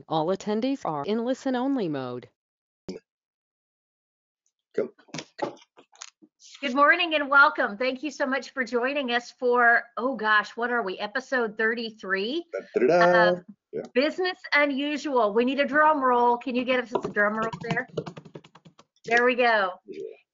All attendees are in listen-only mode. Go. Good morning and welcome. Thank you so much for joining us for, oh gosh, what are we, episode 33 Da-da-da. of Yeah. Business Unusual. We need a drum roll. Can you get us a drum roll there? There we go.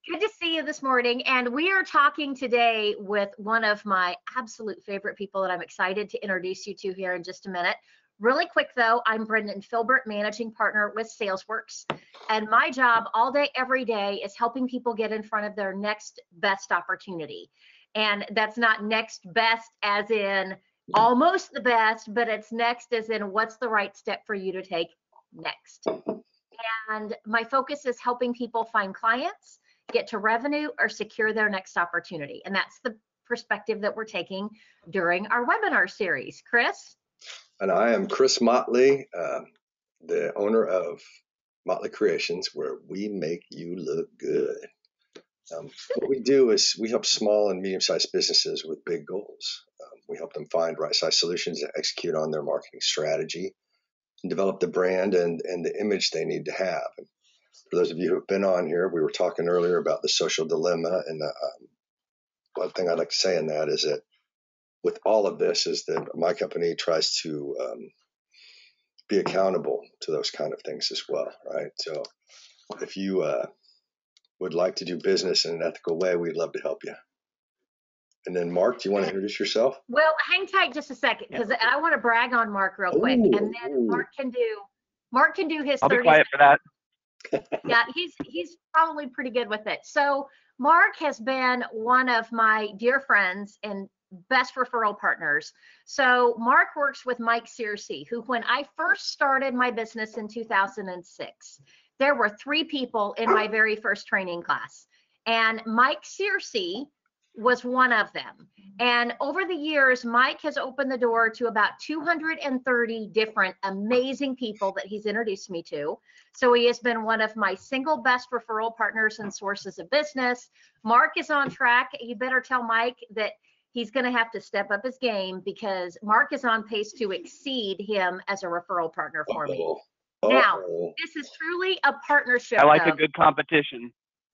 Good to see you this morning. And we are talking today with one of my absolute favorite people that I'm excited to introduce you to here in just a minute. Really quick though, I'm Brendan Filbert, managing partner with Salesworks. And my job all day, every day is helping people get in front of their next best opportunity. And that's not next best as in almost the best, but it's next as in what's the right step for you to take next. And my focus is helping people find clients, get to revenue, or secure their next opportunity. And that's the perspective that we're taking during our webinar series. Chris? And I am Chris Motley, the owner of Motley Creations, where we make you look good. What we do is we help small and medium-sized businesses with big goals. We help them find right-sized solutions and execute on their marketing strategy and develop the brand and the image they need to have. And for those of you who have been on here, we were talking earlier about the social dilemma. And one thing I'd like to say in that is that with all of this is that my company tries to be accountable to those kind of things as well, right? So if you would like to do business in an ethical way, we'd love to help you. And then Mark, do you want to introduce yourself? Well, hang tight just a second because I want to brag on Mark real quick, and then Mark can do his. I'll be quiet for that. Yeah, he's probably pretty good with it. So Mark has been one of my dear friends and best referral partners. So Mark works with Mike Searcy, who when I first started my business in 2006, there were 3 people in my very first training class. And Mike Searcy was one of them. And over the years, Mike has opened the door to about 230 different amazing people that he's introduced me to. So he has been one of my single best referral partners and sources of business. Mark is on track. You better tell Mike that he's going to have to step up his game because Mark is on pace to exceed him as a referral partner for me. Now, this is truly a partnership. I like a good competition.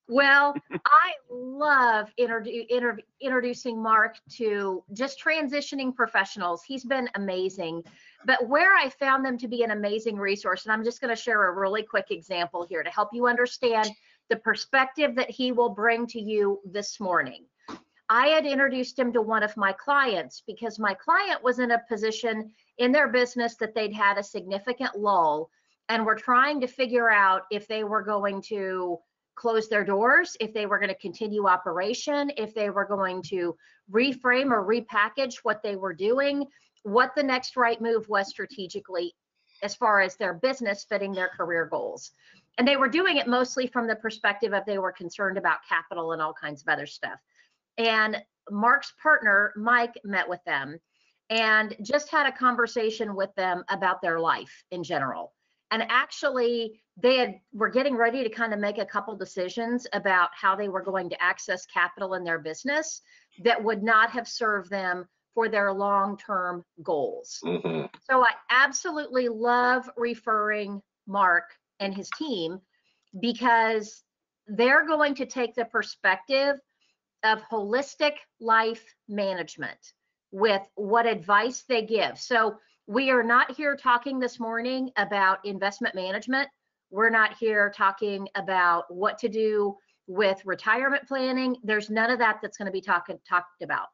Well, I love introducing Mark to just transitioning professionals. He's been amazing. But where I found them to be an amazing resource, and I'm just going to share a really quick example here to help you understand the perspective that he will bring to you this morning. I had introduced him to one of my clients because my client was in a position in their business that they'd had a significant lull and were trying to figure out if they were going to close their doors, if they were going to continue operation, if they were going to reframe or repackage what they were doing, what the next right move was strategically as far as their business fitting their career goals. And they were doing it mostly from the perspective of they were concerned about capital and all kinds of other stuff. And Mark's partner, Mike, met with them and just had a conversation with them about their life in general. And actually, were getting ready to kind of make a couple decisions about how they were going to access capital in their business that would not have served them for their long-term goals. Mm-hmm. So I absolutely love referring Mark and his team because they're going to take the perspective of holistic life management with what advice they give. So we are not here talking this morning about investment management. We're not here talking about what to do with retirement planning. There's none of that that's going to be talked about.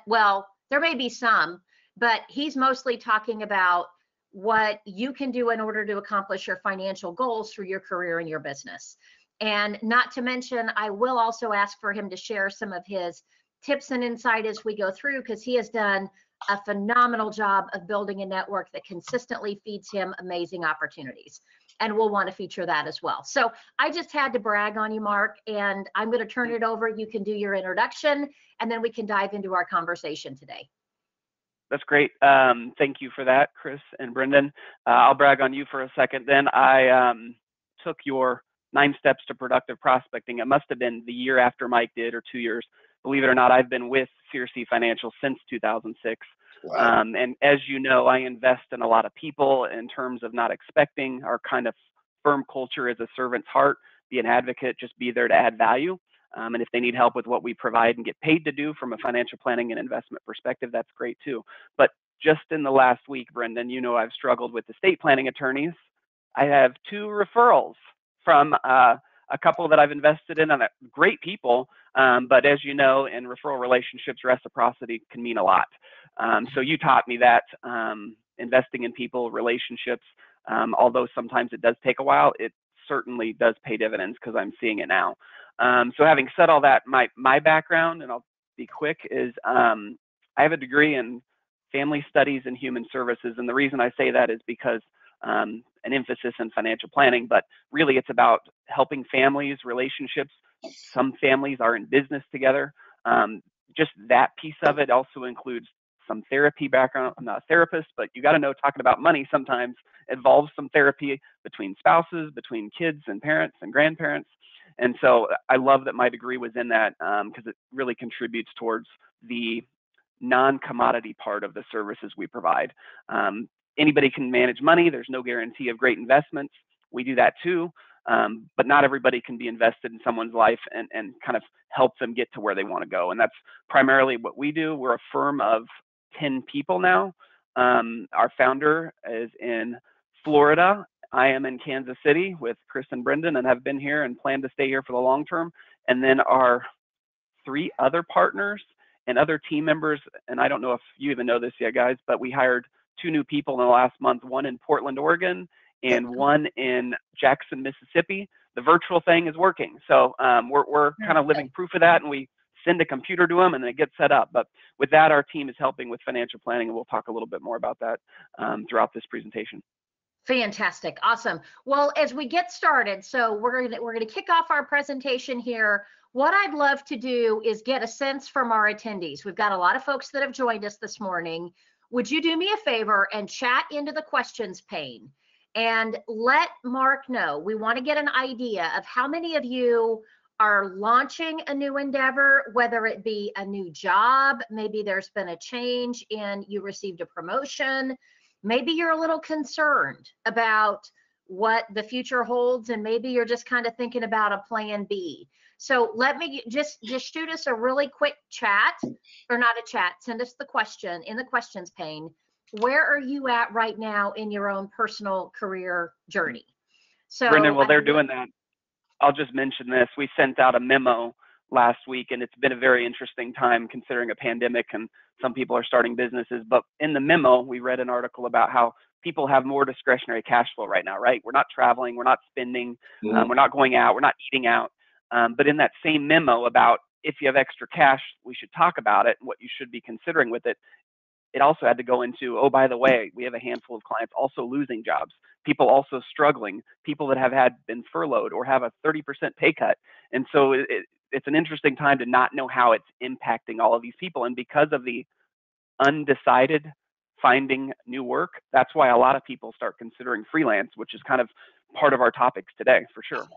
Well, there may be some, but he's mostly talking about what you can do in order to accomplish your financial goals through your career and your business. And not to mention, I will also ask for him to share some of his tips and insight as we go through, because he has done a phenomenal job of building a network that consistently feeds him amazing opportunities. And we'll want to feature that as well. So I just had to brag on you, Mark, and I'm going to turn it over. You can do your introduction, and then we can dive into our conversation today. That's great. Thank you for that, Chris and Brendan. I'll brag on you for a second. Then I took your 9 steps to productive prospecting. It must have been the year after Mike did, or 2 years. Believe it or not, I've been with Searcy Financial since 2006. Wow. And as you know, I invest in a lot of people in terms of not expecting. Our kind of firm culture is a servant's heart, be an advocate, just be there to add value. And if they need help with what we provide and get paid to do from a financial planning and investment perspective, that's great too. But just in the last week, Brendan, you know, I've struggled with estate planning attorneys. I have 2 referrals from a couple that I've invested in, and great people. But as you know, in referral relationships, reciprocity can mean a lot. So you taught me that investing in people, relationships, although sometimes it does take a while, it certainly does pay dividends because I'm seeing it now. So having said all that, my background, and I'll be quick, is I have a degree in family studies and human services. And the reason I say that is because an emphasis in financial planning, but really it's about helping families, relationships. Some families are in business together. Just that piece of it also includes some therapy background. I'm not a therapist, but you got to know talking about money sometimes involves some therapy between spouses, between kids and parents and grandparents. And so I love that my degree was in that because it really contributes towards the non-commodity part of the services we provide. Anybody can manage money. There's no guarantee of great investments. We do that too. But not everybody can be invested in someone's life and kind of help them get to where they want to go. And that's primarily what we do. We're a firm of 10 people now. Our founder is in Florida. I am in Kansas City with Chris and Brendan and have been here and plan to stay here for the long term. And then our 3 other partners and other team members, and I don't know if you even know this yet, guys, but we hired 2 new people in the last month, one in Portland, Oregon, and one in Jackson, Mississippi. The virtual thing is working. So we're kind of living proof of that, and we send a computer to them and then it gets set up. But with that, our team is helping with financial planning, and we'll talk a little bit more about that throughout this presentation. Fantastic. Awesome. Well, as we get started, so we're going to kick off our presentation here. What I'd love to do is get a sense from our attendees. We've got a lot of folks that have joined us this morning. Would you do me a favor and chat into the questions pane and let Mark know? We want to get an idea of how many of you are launching a new endeavor, whether it be a new job, maybe there's been a change and you received a promotion. Maybe you're a little concerned about what the future holds, and maybe you're just kind of thinking about a plan B. So let me just shoot us a really quick chat, or not a chat, send us the question in the questions pane. Where are you at right now in your own personal career journey? So Brendan, while they're doing that, I'll just mention this. We sent out a memo last week, and it's been a very interesting time considering a pandemic and some people are starting businesses. But in the memo, we read an article about how people have more discretionary cash flow right now, right? We're not traveling, we're not spending, we're not going out, we're not eating out. But in that same memo about if you have extra cash, we should talk about it and what you should be considering with it. It also had to go into, oh, by the way, we have a handful of clients also losing jobs, people also struggling, people that have been furloughed or have a 30% pay cut. And so it's an interesting time to not know how it's impacting all of these people. And because of the undecided finding new work, that's why a lot of people start considering freelance, which is kind of part of our topics today, for sure.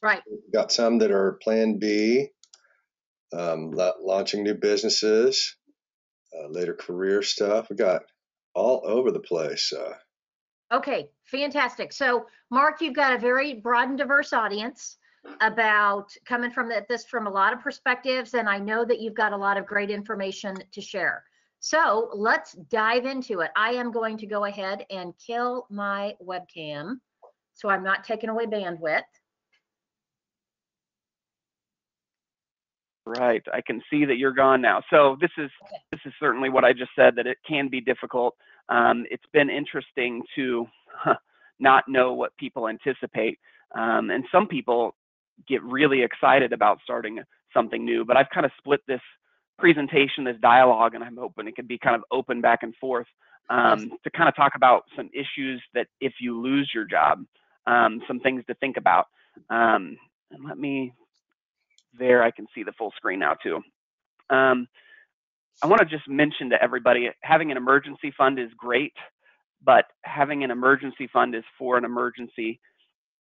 Right. We've got some that are plan B, launching new businesses, later career stuff. We got all over the place. Okay, fantastic. So Mark, you've got a very broad and diverse audience about coming from this from a lot of perspectives, and I know that you've got a lot of great information to share. So let's dive into it. I am going to go ahead and kill my webcam so I'm not taking away bandwidth. Right, I can see that you're gone now. So this is certainly what I just said, that it can be difficult. It's been interesting to not know what people anticipate. And some people get really excited about starting something new, but I've kind of split this presentation, this dialogue, and I'm hoping it can be kind of open back and forth to kind of talk about some issues that if you lose your job, some things to think about. And let me, there, I can see the full screen now too. I want to just mention to everybody, having an emergency fund is great, but having an emergency fund is for an emergency,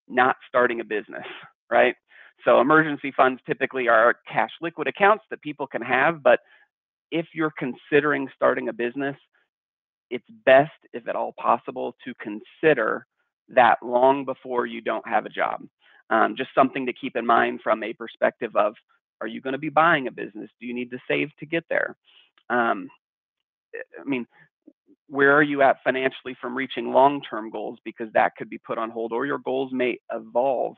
not starting a business, right? So emergency funds typically are cash liquid accounts that people can have, but if you're considering starting a business, it's best, if at all possible, to consider that long before you don't have a job. Just something to keep in mind from a perspective of, are you going to be buying a business? Do you need to save to get there? I mean, where are you at financially from reaching long-term goals? Because that could be put on hold, or your goals may evolve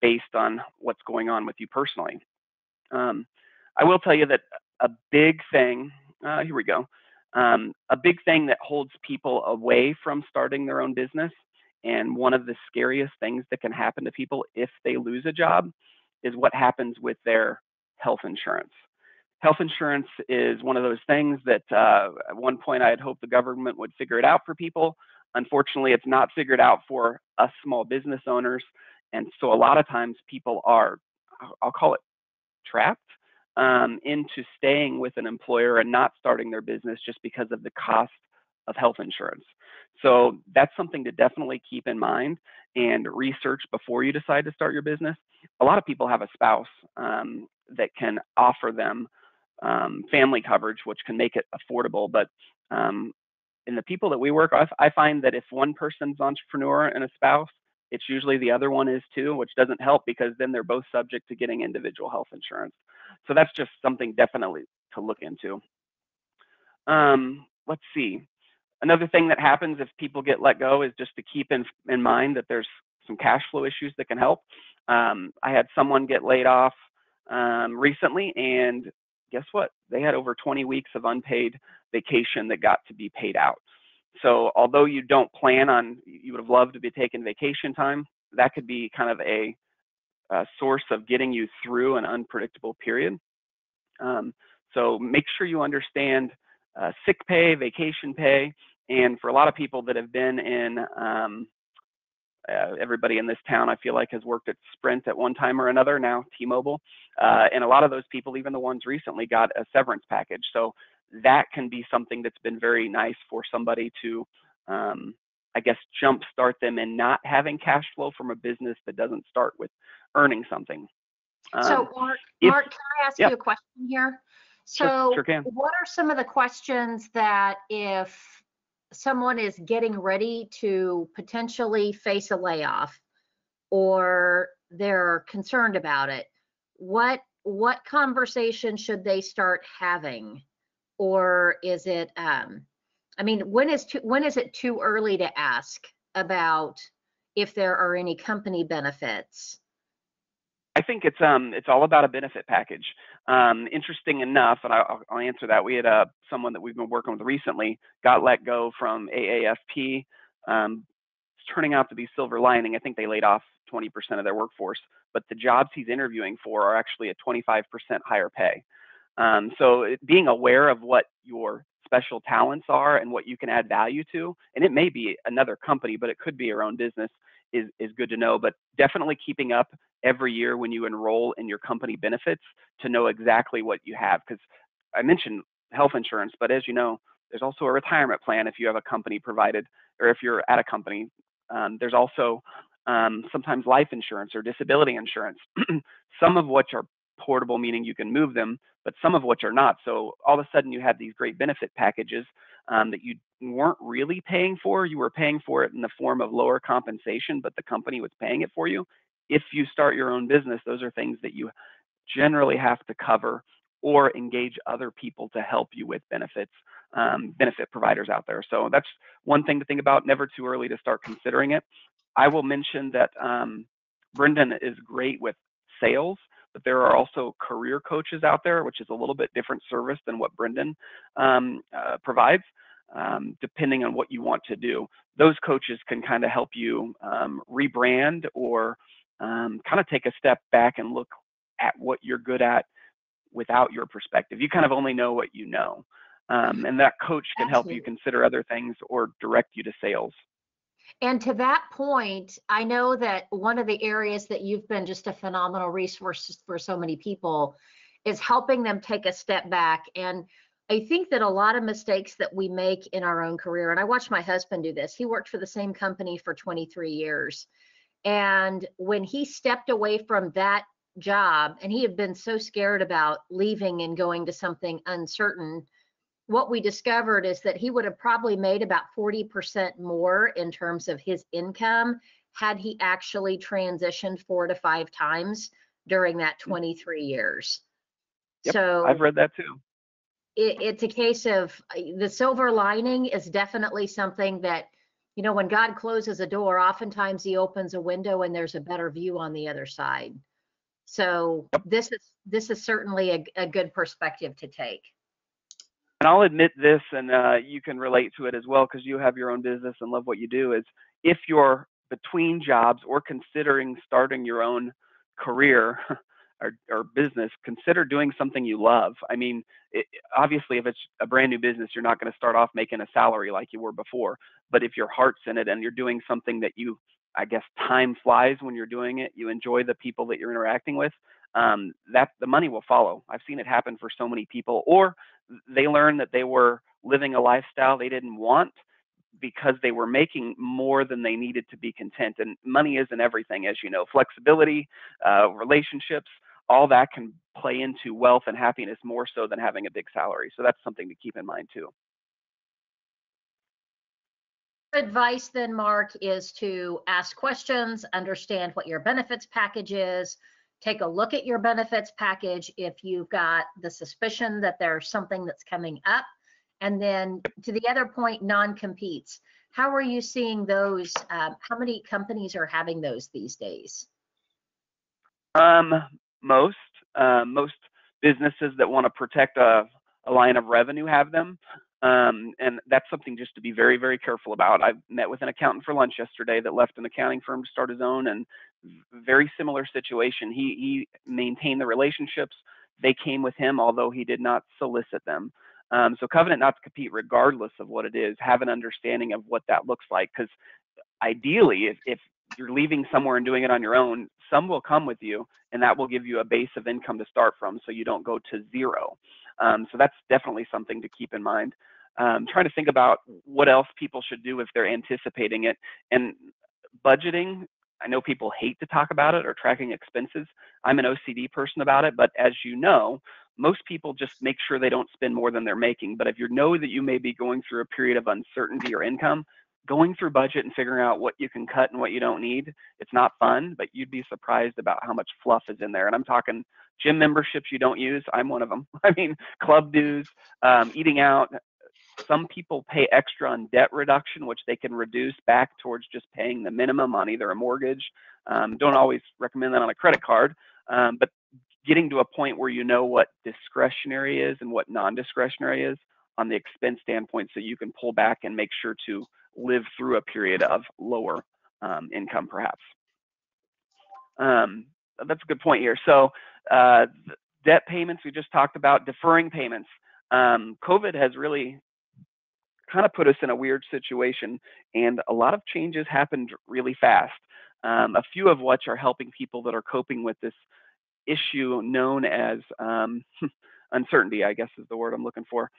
based on what's going on with you personally. I will tell you that a big thing, here we go, a big thing that holds people away from starting their own business, and one of the scariest things that can happen to people if they lose a job, is what happens with their health insurance. Health insurance is one of those things that at one point I had hoped the government would figure it out for people. Unfortunately, it's not figured out for us small business owners. And so a lot of times people are, I'll call it, trapped into staying with an employer and not starting their business just because of the cost of health insurance. So that's something to definitely keep in mind and research before you decide to start your business. A lot of people have a spouse that can offer them family coverage, which can make it affordable. But in the people that we work with, I find that if one person's entrepreneur and a spouse, it's usually the other one is too, which doesn't help, because then they're both subject to getting individual health insurance. So that's just something definitely to look into. Let's see. Another thing that happens if people get let go is just to keep in mind that there's some cash flow issues that can help. I had someone get laid off recently, and guess what? They had over 20 weeks of unpaid vacation that got to be paid out. So although you don't plan on, you would have loved to be taking vacation time, that could be kind of a source of getting you through an unpredictable period. So make sure you understand sick pay, vacation pay, and for a lot of people that have been in, everybody in this town, I feel like, has worked at Sprint at one time or another, now T-Mobile, and a lot of those people, even the ones recently, got a severance package. So that can be something that's been very nice for somebody to, I guess, jumpstart them in not having cash flow from a business that doesn't start with earning something. So Mark, can I ask you a question here? So sure can. What are some of the questions that if someone is getting ready to potentially face a layoff, or they're concerned about it, what conversation should they start having? Or is it, I mean, when is it too early to ask about if there are any company benefits? I think it's all about a benefit package. Interesting enough, and I'll answer that. We had someone that we've been working with recently got let go from AAFP. It's turning out to be silver lining. I think they laid off 20% of their workforce, but the jobs he's interviewing for are actually at 25% higher pay. So being aware of what your special talents are and what you can add value to, and it may be another company, but it could be your own business, is good to know. But definitely keeping up every year when you enroll in your company benefits to know exactly what you have. Because I mentioned health insurance, but as you know, there's also a retirement plan if you have a company provided, or if you're at a company. There's also sometimes life insurance or disability insurance, some of which are portable, meaning you can move them, but some of which are not. So all of a sudden you have these great benefit packages that you weren't really paying for. You were paying for it in the form of lower compensation, but the company was paying it for you. If you start your own business, those are things that you generally have to cover or engage other people to help you with benefits, benefit providers out there. So that's one thing to think about. Never too early to start considering it. I will mention that Brendan is great with sales, but there are also career coaches out there, which is a little bit different service than what Brendan provides, depending on what you want to do. Those coaches can kind of help you rebrand or kind of take a step back and look at what you're good at without your perspective. You kind of only know what you know. And that coach can help you consider other things or direct you to sales. And to that point, I know that one of the areas that you've been just a phenomenal resource for so many people is helping them take a step back. And I think that a lot of mistakes that we make in our own career, and I watched my husband do this. He worked for the same company for 23 years. And when he stepped away from that job, and he had been so scared about leaving and going to something uncertain, what we discovered is that he would have probably made about 40% more in terms of his income had he actually transitioned 4 to 5 times during that 23 years. Yep, So I've read that too. it's a case of the silver lining is definitely something that, you know, when God closes a door, oftentimes he opens a window and there's a better view on the other side. So this is certainly a good perspective to take. And I'll admit this, and you can relate to it as well because you have your own business and love what you do, is if you're between jobs or considering starting your own career or business, consider doing something you love. I mean, obviously, if it's a brand new business, you're not going to start off making a salary like you were before. But if your heart's in it and you're doing something that you, I guess, time flies when you're doing it, you enjoy the people that you're interacting with, that the money will follow. I've seen it happen for so many people, or they learn that they were living a lifestyle they didn't want because they were making more than they needed to be content. And money isn't everything, as you know. Flexibility, relationships, all that can play into wealth and happiness more so than having a big salary. So that's something to keep in mind too. Advice then, Mark, is to ask questions, understand what your benefits package is, take a look at your benefits package if you've got the suspicion that there's something that's coming up. And then to the other point, non-competes. How are you seeing those? How many companies are having those these days? Most businesses that want to protect a line of revenue have them. And that's something just to be very, very careful about. I met with an accountant for lunch yesterday that left an accounting firm to start his own, and very similar situation. He maintained the relationships. They came with him, although he did not solicit them. So covenant not to compete, regardless of what it is, have an understanding of what that looks like. Because ideally, if you're leaving somewhere and doing it on your own, some will come with you, and that will give you a base of income to start from, so you don't go to zero. So that's definitely something to keep in mind. Trying to think about what else people should do if they're anticipating it. And budgeting, I know people hate to talk about it, or tracking expenses. I'm an OCD person about it, but as you know, most people just make sure they don't spend more than they're making. But if you know that you may be going through a period of uncertainty or income, going through budget and figuring out what you can cut and what you don't need, it's not fun, but you'd be surprised about how much fluff is in there. And I'm talking gym memberships you don't use. I'm one of them. I mean, club dues, eating out. Some people pay extra on debt reduction, which they can reduce back towards just paying the minimum on either a mortgage. Don't always recommend that on a credit card, but getting to a point where you know what discretionary is and what non-discretionary is on the expense standpoint, so you can pull back and make sure to live through a period of lower income, perhaps. That's a good point here. So debt payments, we just talked about. Deferring payments. COVID has really kind of put us in a weird situation, and a lot of changes happened really fast. A few of which are helping people that are coping with this issue known as uncertainty, I guess is the word I'm looking for.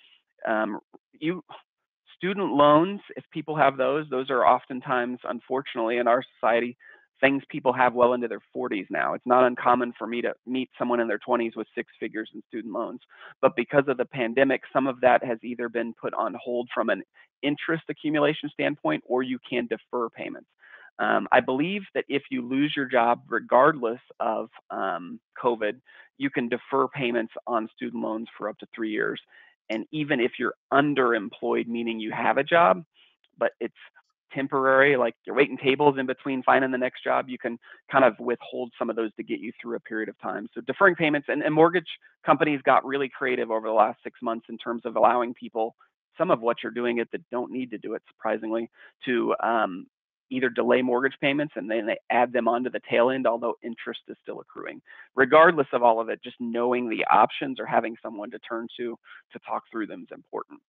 Student loans, if people have those are oftentimes, unfortunately, in our society, things people have well into their 40s now. It's not uncommon for me to meet someone in their 20s with 6 figures in student loans. But because of the pandemic, some of that has either been put on hold from an interest accumulation standpoint, or you can defer payments. I believe that if you lose your job, regardless of COVID, you can defer payments on student loans for up to 3 years. And even if you're underemployed, meaning you have a job, but it's temporary, like you're waiting tables in between finding the next job, you can kind of withhold some of those to get you through a period of time. So deferring payments, and mortgage companies got really creative over the last 6 months in terms of allowing people, some of what you're doing it that don't need to do it, surprisingly, to either delay mortgage payments and then they add them onto the tail end, although interest is still accruing. Regardless of all of it, just knowing the options or having someone to turn to talk through them is important.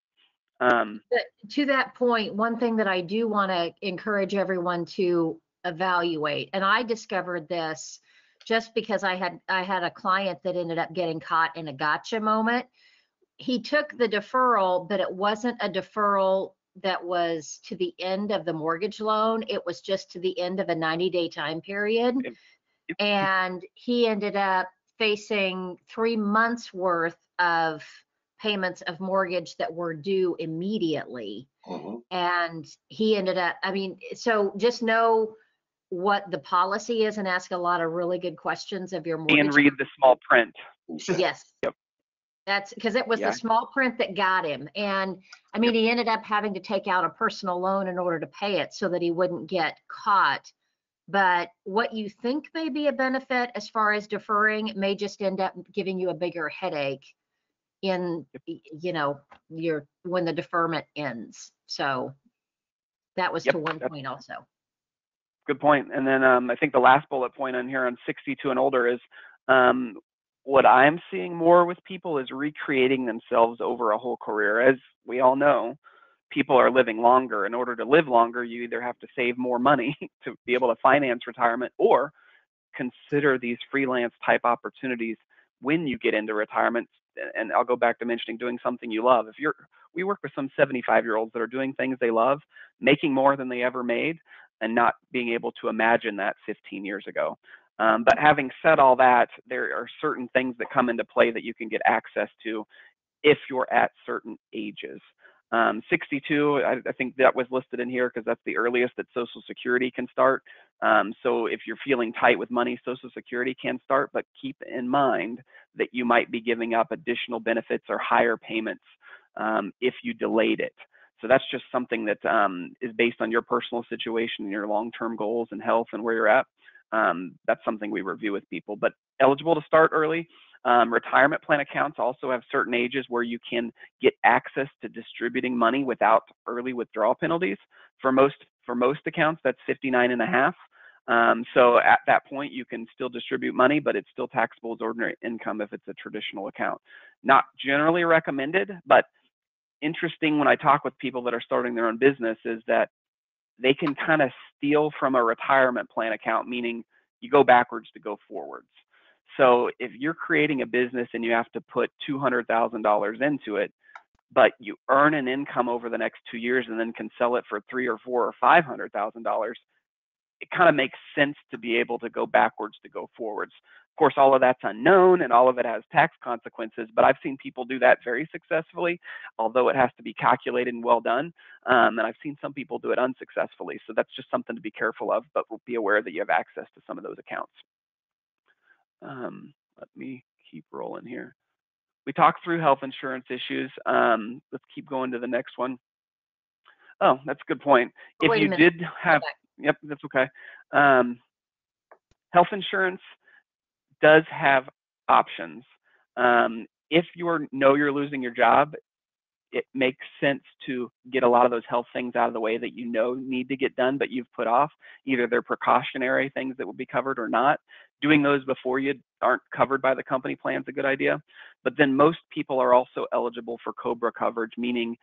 To that point, one thing that I do want to encourage everyone to evaluate, and I discovered this just because I had a client that ended up getting caught in a gotcha moment. He took the deferral, but it wasn't a deferral that was to the end of the mortgage loan. It was just to the end of a 90-day time period. And he ended up facing 3 months worth of payments of mortgage that were due immediately. Mhm. And he ended up, I mean, so just know what the policy is and ask a lot of really good questions of your And mortgage. read the small print. Yes. Yep. That's because it was Yeah. the small print that got him. And I mean, he ended up having to take out a personal loan in order to pay it so that he wouldn't get caught. But what you think may be a benefit as far as deferring may just end up giving you a bigger headache in, you know, when the deferment ends. So that was Yep, to one that's point also. good point. And then I think the last bullet point on here on 62 and older is what I'm seeing more with people is recreating themselves over a whole career. As we all know, people are living longer. In order to live longer, you either have to save more money to be able to finance retirement, or consider these freelance type opportunities when you get into retirement. And I'll go back to mentioning doing something you love. We work with some 75-year-olds that are doing things they love, making more than they ever made, and not being able to imagine that 15 years ago. But having said all that, there are certain things that come into play that you can get access to if you're at certain ages. 62, I think that was listed in here because that's the earliest that Social Security can start. So if you're feeling tight with money, Social Security can start, but keep in mind that you might be giving up additional benefits or higher payments if you delayed it. So that's just something that is based on your personal situation and your long-term goals and health and where you're at. That's something we review with people, but eligible to start early. Retirement plan accounts also have certain ages where you can get access to distributing money without early withdrawal penalties. For most accounts, that's 59 and a half. So at that point, you can still distribute money, but it's still taxable as ordinary income if it's a traditional account. Not generally recommended, but interesting when I talk with people that are starting their own business is that they can kind of steal from a retirement plan account, meaning you go backwards to go forwards. So if you're creating a business and you have to put $200,000 into it, but you earn an income over the next 2 years and then can sell it for $300,000 or $400,000 or $500,000, it kind of makes sense to be able to go backwards to go forwards. Of course, all of that's unknown and all of it has tax consequences, but I've seen people do that very successfully, although it has to be calculated and well done. And I've seen some people do it unsuccessfully. So that's just something to be careful of, but be aware that you have access to some of those accounts. Let me keep rolling here. We talked through health insurance issues. Let's keep going to the next one. Oh, that's a good point. If Wait a you minute. did have, yep, that's okay. Health insurance does have options. If you know you're losing your job, it makes sense to get a lot of those health things out of the way that you know need to get done, but you've put off. Either they're precautionary things that will be covered or not. Doing those before you aren't covered by the company plan is a good idea. But then most people are also eligible for COBRA coverage, meaning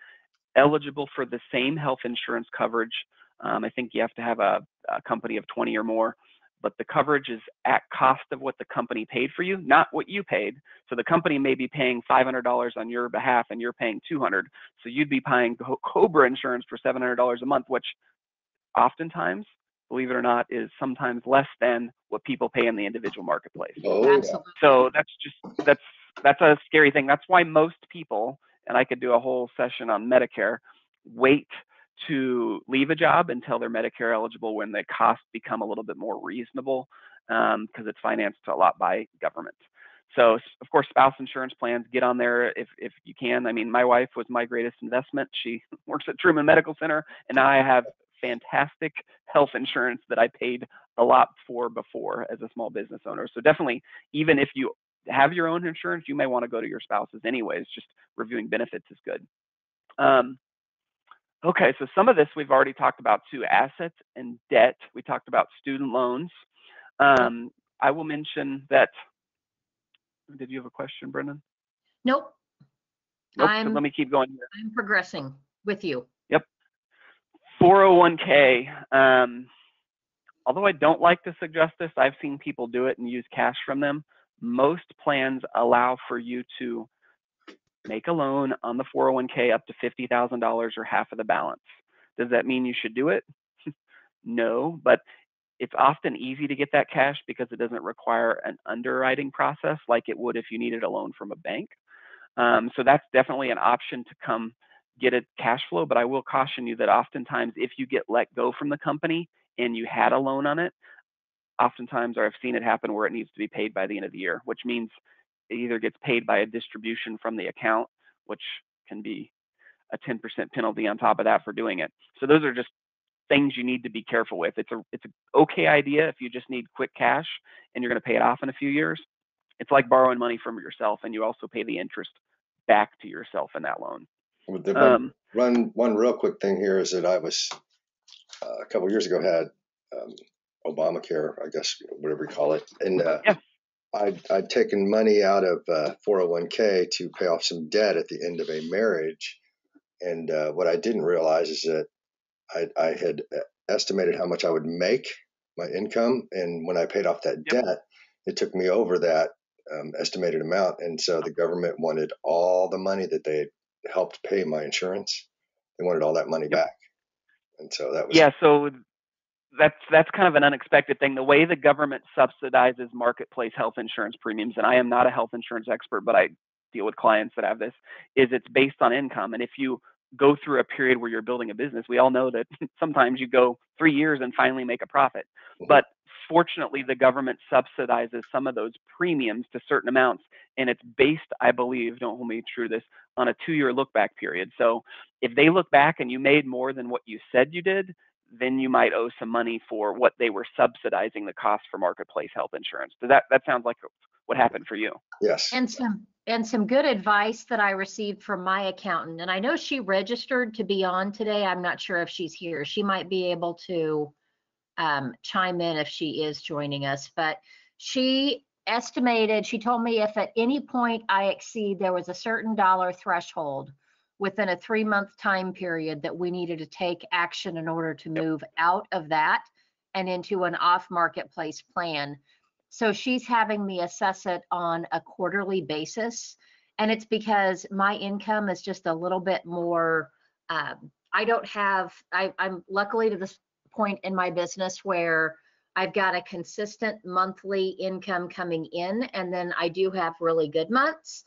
eligible for the same health insurance coverage. I think you have to have a company of 20 or more, but the coverage is at cost of what the company paid for you, not what you paid. So the company may be paying $500 on your behalf and you're paying $200. So you'd be paying COBRA insurance for $700 a month, which oftentimes, believe it or not, is sometimes less than what people pay in the individual marketplace. Oh, yeah. Absolutely. So that's a scary thing. That's why most people, and I could do a whole session on Medicare, wait to leave a job until they're Medicare eligible when the costs become a little bit more reasonable because it's financed a lot by government. So of course, spouse insurance plans, get on there if you can. I mean, my wife was my greatest investment. She works at Truman Medical Center, and now I have fantastic health insurance that I paid a lot for before as a small business owner. So definitely, even if you have your own insurance, you may want to go to your spouse's anyways. Just reviewing benefits is good. Okay, so some of this we've already talked about too, assets and debt. We talked about student loans. I will mention that, did you have a question, Brendan? Nope. Nope, so let me keep going here. I'm progressing with you. Yep. 401k. Although I don't like to suggest this, I've seen people do it and use cash from them. Most plans allow for you to make a loan on the 401k up to $50,000 or half of the balance. Does that mean you should do it? No, but it's often easy to get that cash because it doesn't require an underwriting process like it would if you needed a loan from a bank. So that's definitely an option to come get a cash flow. But I will caution you that oftentimes if you get let go from the company and you had a loan on it, oftentimes, or I've seen it happen where it needs to be paid by the end of the year, which means it either gets paid by a distribution from the account, which can be a 10% penalty on top of that for doing it. So those are just things you need to be careful with. It's an okay idea if you just need quick cash and you're going to pay it off in a few years. It's like borrowing money from yourself, and you also pay the interest back to yourself in that loan. One real quick thing here is that I was a couple of years ago had Obamacare, I guess, whatever you call it, and Yeah. I'd taken money out of 401k to pay off some debt at the end of a marriage, and what I didn't realize is that I had estimated how much I would make, my income, and when I paid off that debt, it took me over that estimated amount, and so the government wanted all the money that they had helped pay my insurance. They wanted all that money back, and so that was So that's kind of an unexpected thing. The way the government subsidizes marketplace health insurance premiums, and I am not a health insurance expert, but I deal with clients that have this, is it's based on income. And if you go through a period where you're building a business, we all know that sometimes you go 3 years and finally make a profit. But fortunately, the government subsidizes some of those premiums to certain amounts, and it's based, I believe, don't hold me true to this, on a 2-year look back period. So if they look back and you made more than what you said you did, then you might owe some money for what they were subsidizing the cost for marketplace health insurance. Does that sounds like what happened for you? Yes. And some good advice that I received from my accountant. And I know she registered to be on today. I'm not sure if she's here. She might be able to chime in if she is joining us. But she estimated, she told me if at any point I exceed, there was a certain dollar threshold within a 3-month time period that we needed to take action in order to move out of that and into an off marketplace plan. So she's having me assess it on a quarterly basis. And it's because my income is just a little bit more, I'm luckily to this point in my business where I've got a consistent monthly income coming in, and then I do have really good months,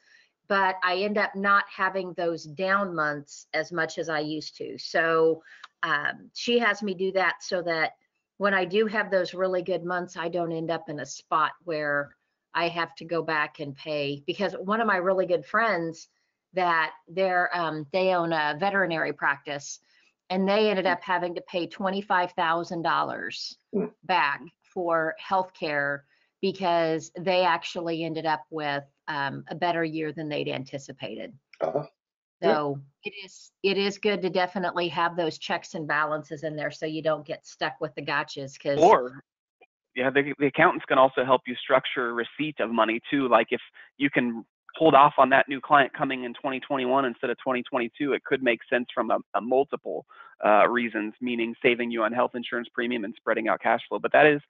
but I end up not having those down months as much as I used to. So she has me do that so that when I do have those really good months, I don't end up in a spot where I have to go back and pay. Because one of my really good friends that they own a veterinary practice, and they ended up having to pay $25,000 back for healthcare because they actually ended up with a better year than they'd anticipated. So it is good to definitely have those checks and balances in there so you don't get stuck with the gotchas. The accountants can also help you structure receipt of money too. Like if you can hold off on that new client coming in 2021 instead of 2022, it could make sense from a multiple reasons, meaning saving you on health insurance premium and spreading out cash flow. But that is,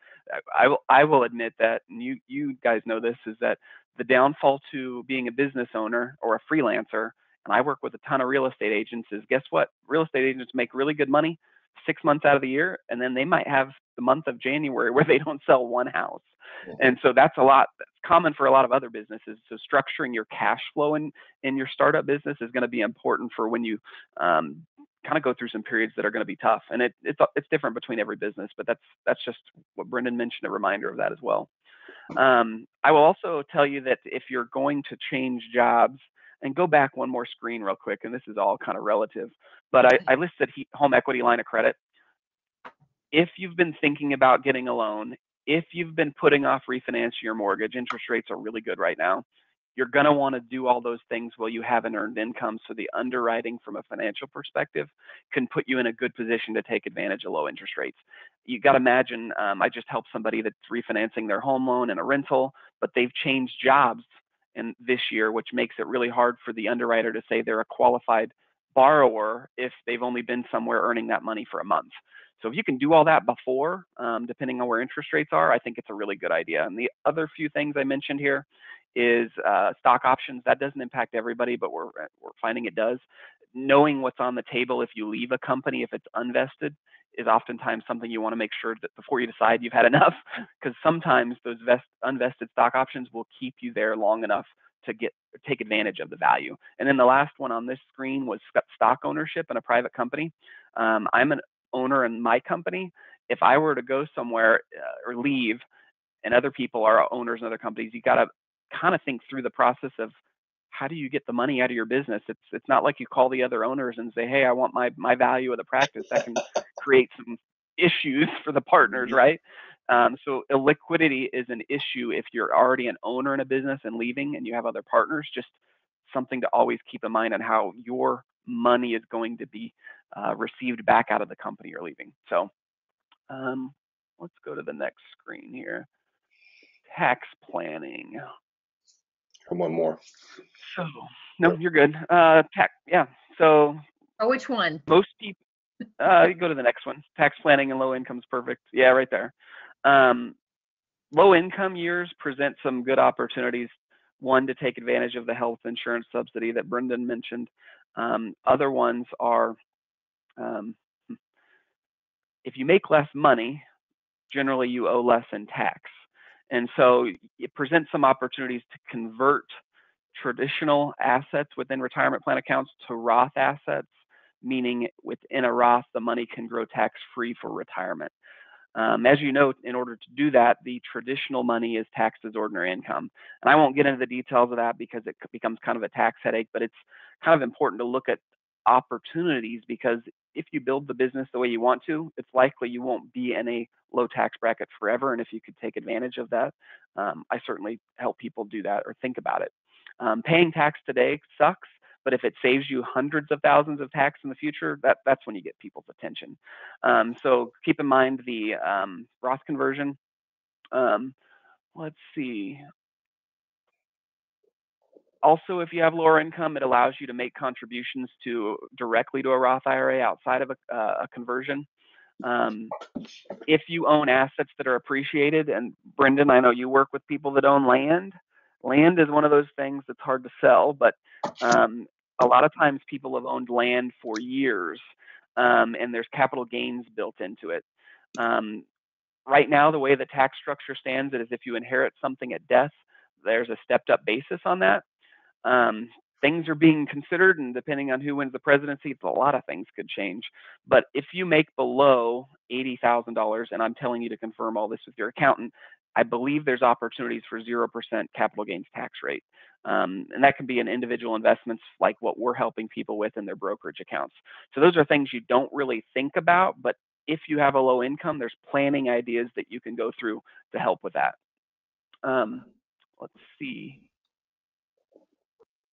I will admit that, and you guys know this, is that the downfall to being a business owner or a freelancer, and I work with a ton of real estate agents, is guess what? Real estate agents make really good money 6 months out of the year, and then they might have the month of January where they don't sell one house. And so that's common for a lot of other businesses. So structuring your cash flow in your startup business is going to be important for when you kind of go through some periods that are going to be tough. And it's different between every business, but that's just what Brendan mentioned, a reminder of that as well. I will also tell you that if you're going to change jobs, and go back one more screen real quick, and this is all kind of relative, but I listed home equity line of credit. If you've been thinking about getting a loan, if you've been putting off refinancing your mortgage, interest rates are really good right now. You're going to want to do all those things while you haven't earned income. So the underwriting from a financial perspective can put you in a good position to take advantage of low interest rates. You got to imagine, I just helped somebody that's refinancing their home loan and a rental, but they've changed jobs in this year, which makes it really hard for the underwriter to say they're a qualified borrower if they've only been somewhere earning that money for a month. So if you can do all that before, depending on where interest rates are, I think it's a really good idea. And the other few things I mentioned here is stock options. That doesn't impact everybody, but we're finding it does. Knowing what's on the table if you leave a company, if it's unvested, is oftentimes something you want to make sure that before you decide you've had enough, because sometimes those unvested stock options will keep you there long enough to take advantage of the value. And then the last one on this screen was stock ownership in a private company. I'm an owner in my company. If I were to go somewhere or leave, and other people are owners in other companies, you got to kind of think through the process of how do you get the money out of your business. It's not like you call the other owners and say, hey, I want my value of the practice. That can create some issues for the partners, right? So illiquidity is an issue if you're already an owner in a business and leaving and you have other partners. Just something to always keep in mind on how your money is going to be received back out of the company you're leaving. So let's go to the next screen here. Tax planning. And one more. So no, you're good. Yeah. So which one? most people, you go to the next one. Tax planning and low income is perfect. Yeah, right there. Low income years present some good opportunities. One, to take advantage of the health insurance subsidy that Brendan mentioned. Other ones are, if you make less money, generally you owe less in tax. And so it presents some opportunities to convert traditional assets within retirement plan accounts to Roth assets, meaning within a Roth, the money can grow tax-free for retirement. As you know, in order to do that, the traditional money is taxed as ordinary income. And I won't get into the details of that because it becomes kind of a tax headache, but it's kind of important to look at opportunities, because if you build the business the way you want to, it's likely you won't be in a low tax bracket forever. And if you could take advantage of that, I certainly help people do that or think about it. Paying tax today sucks, but if it saves you hundreds of thousands of tax in the future, that's when you get people's attention. So keep in mind the Roth conversion. Let's see. Also, if you have lower income, it allows you to make contributions directly to a Roth IRA outside of a conversion. If you own assets that are appreciated, and Brendan, I know you work with people that own land. Land is one of those things that's hard to sell, but a lot of times people have owned land for years, and there's capital gains built into it. Right now, the way the tax structure stands, it is if you inherit something at death, there's a stepped up basis on that. Things are being considered, and depending on who wins the presidency, a lot of things could change. But if you make below $80,000, and I'm telling you to confirm all this with your accountant, I believe there's opportunities for 0% capital gains tax rate. And that can be in individual investments like what we're helping people with in their brokerage accounts. So those are things you don't really think about, but if you have a low income, there's planning ideas that you can go through to help with that. Let's see.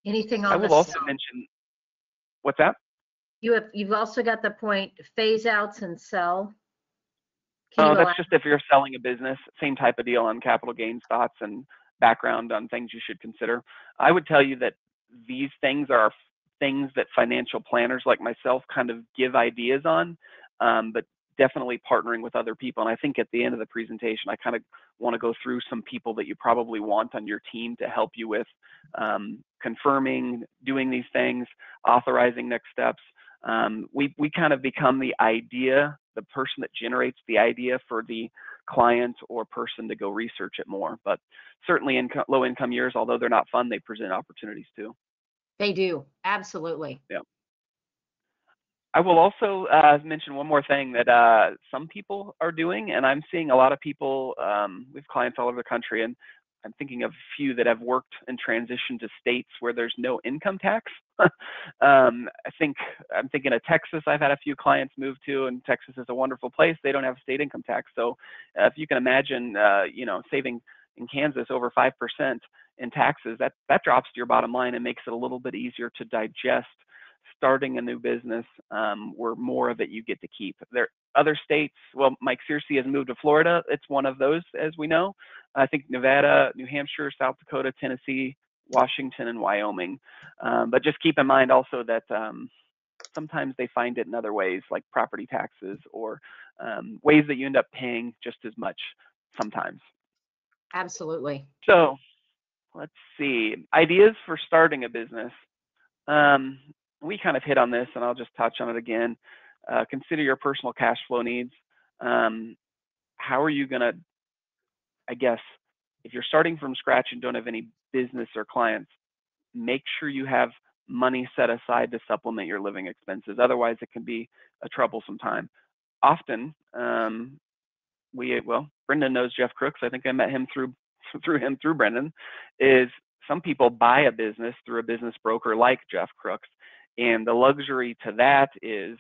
Anything on I will also mention, what's that? You've also got the point phase outs and sell. That's just if you're selling a business, same type of deal on capital gains thoughts and background on things you should consider. I would tell you that these things are things that financial planners like myself kind of give ideas on, but definitely partnering with other people. And I think at the end of the presentation, I kind of want to go through some people that you probably want on your team to help you with confirming, doing these things, authorizing next steps. We kind of become the person that generates the idea for the client or person to go research it more. But certainly in low income years, although they're not fun, they present opportunities too. They do, absolutely. Yeah. I will also mention one more thing that some people are doing, and I'm seeing a lot of people, we have clients all over the country, and I'm thinking of a few that have worked and transitioned to states where there's no income tax. I'm thinking of Texas. I've had a few clients move to, and Texas is a wonderful place. They don't have state income tax. So if you can imagine, saving in Kansas over 5% in taxes, that drops to your bottom line and makes it a little bit easier to digest starting a new business, where more of it you get to keep. There are other states, well, Mike Searcy has moved to Florida. It's one of those, as we know. I think Nevada, New Hampshire, South Dakota, Tennessee, Washington, and Wyoming. But just keep in mind also that sometimes they find it in other ways, like property taxes or ways that you end up paying just as much sometimes. Absolutely. So let's see, ideas for starting a business. We kind of hit on this, and I'll just touch on it again. Consider your personal cash flow needs. How are you going to, if you're starting from scratch and don't have any business or clients, make sure you have money set aside to supplement your living expenses. Otherwise, it can be a troublesome time. Often, Brendan knows Jeff Crooks. I think I met him through Brendan. Is some people buy a business through a business broker like Jeff Crooks, and the luxury to that is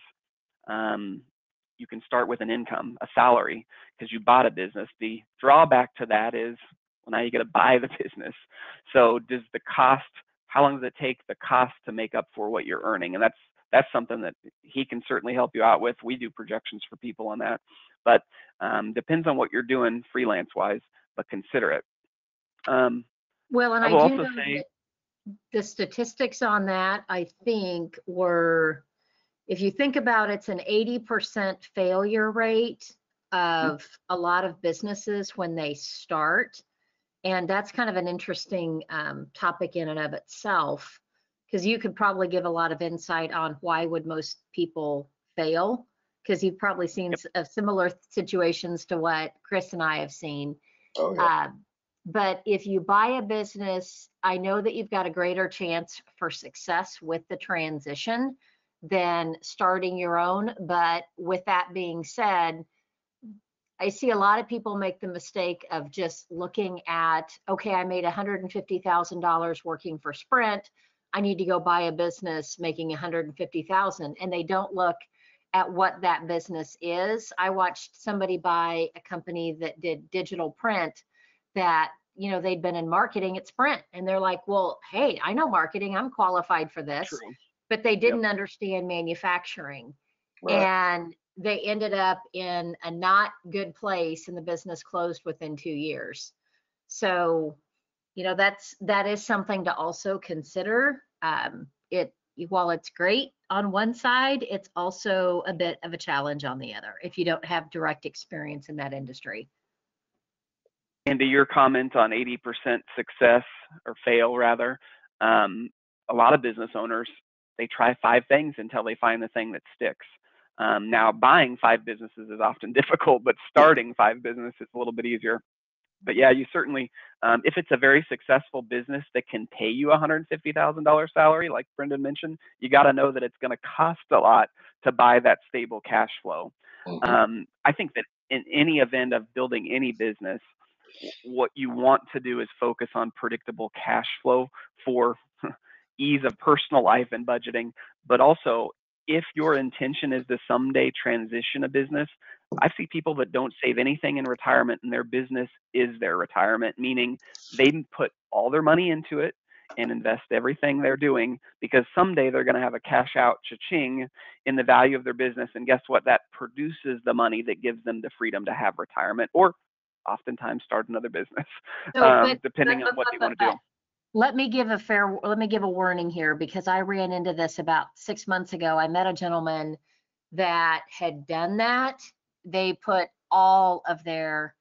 you can start with an income, a salary, because you bought a business. The drawback to that is, well, now you got to buy the business. So does the cost, how long does it take the cost to make up for what you're earning? And that's something that he can certainly help you out with. We do projections for people on that, but depends on what you're doing freelance wise, but consider it. Well, and I I will do also know say, that the statistics on that, I think, were, if you think about it's an 80% failure rate of a lot of businesses when they start. And that's kind of an interesting topic in and of itself, because you could probably give a lot of insight on why would most people fail, because you've probably seen similar situations to what Chris and I have seen. Oh, yeah. But if you buy a business, I know that you've got a greater chance for success with the transition than starting your own. But with that being said, I see a lot of people make the mistake of just looking at, okay, I made $150,000 working for Sprint. I need to go buy a business making $150,000, and they don't look at what that business is. I watched somebody buy a company that did digital print that, you know, they'd been in marketing at Sprint, and they're like, well, hey, I know marketing, I'm qualified for this. true. But they didn't understand manufacturing. Right. And they ended up in a not good place, and the business closed within 2 years. So, you know, that is something to also consider. While it's great on one side, it's also a bit of a challenge on the other if you don't have direct experience in that industry. And to your comment on 80% success or fail rather, a lot of business owners, they try 5 things until they find the thing that sticks. Now, buying 5 businesses is often difficult, but starting 5 businesses is a little bit easier. But yeah, you certainly, if it's a very successful business that can pay you a $150,000 salary, like Brendan mentioned, you got to know that it's going to cost a lot to buy that stable cash flow. I think that in any event of building any business, what you want to do is focus on predictable cash flow for ease of personal life and budgeting, but also if your intention is to someday transition a business, I see people that don't save anything in retirement and their business is their retirement, meaning they put all their money into it and invest everything they're doing because someday they're going to have a cash out cha-ching in the value of their business. And guess what? That produces the money that gives them the freedom to have retirement or oftentimes start another business, depending on what they want to do. Let me give a warning here, because I ran into this about 6 months ago. I met a gentleman that had done that. They put all of their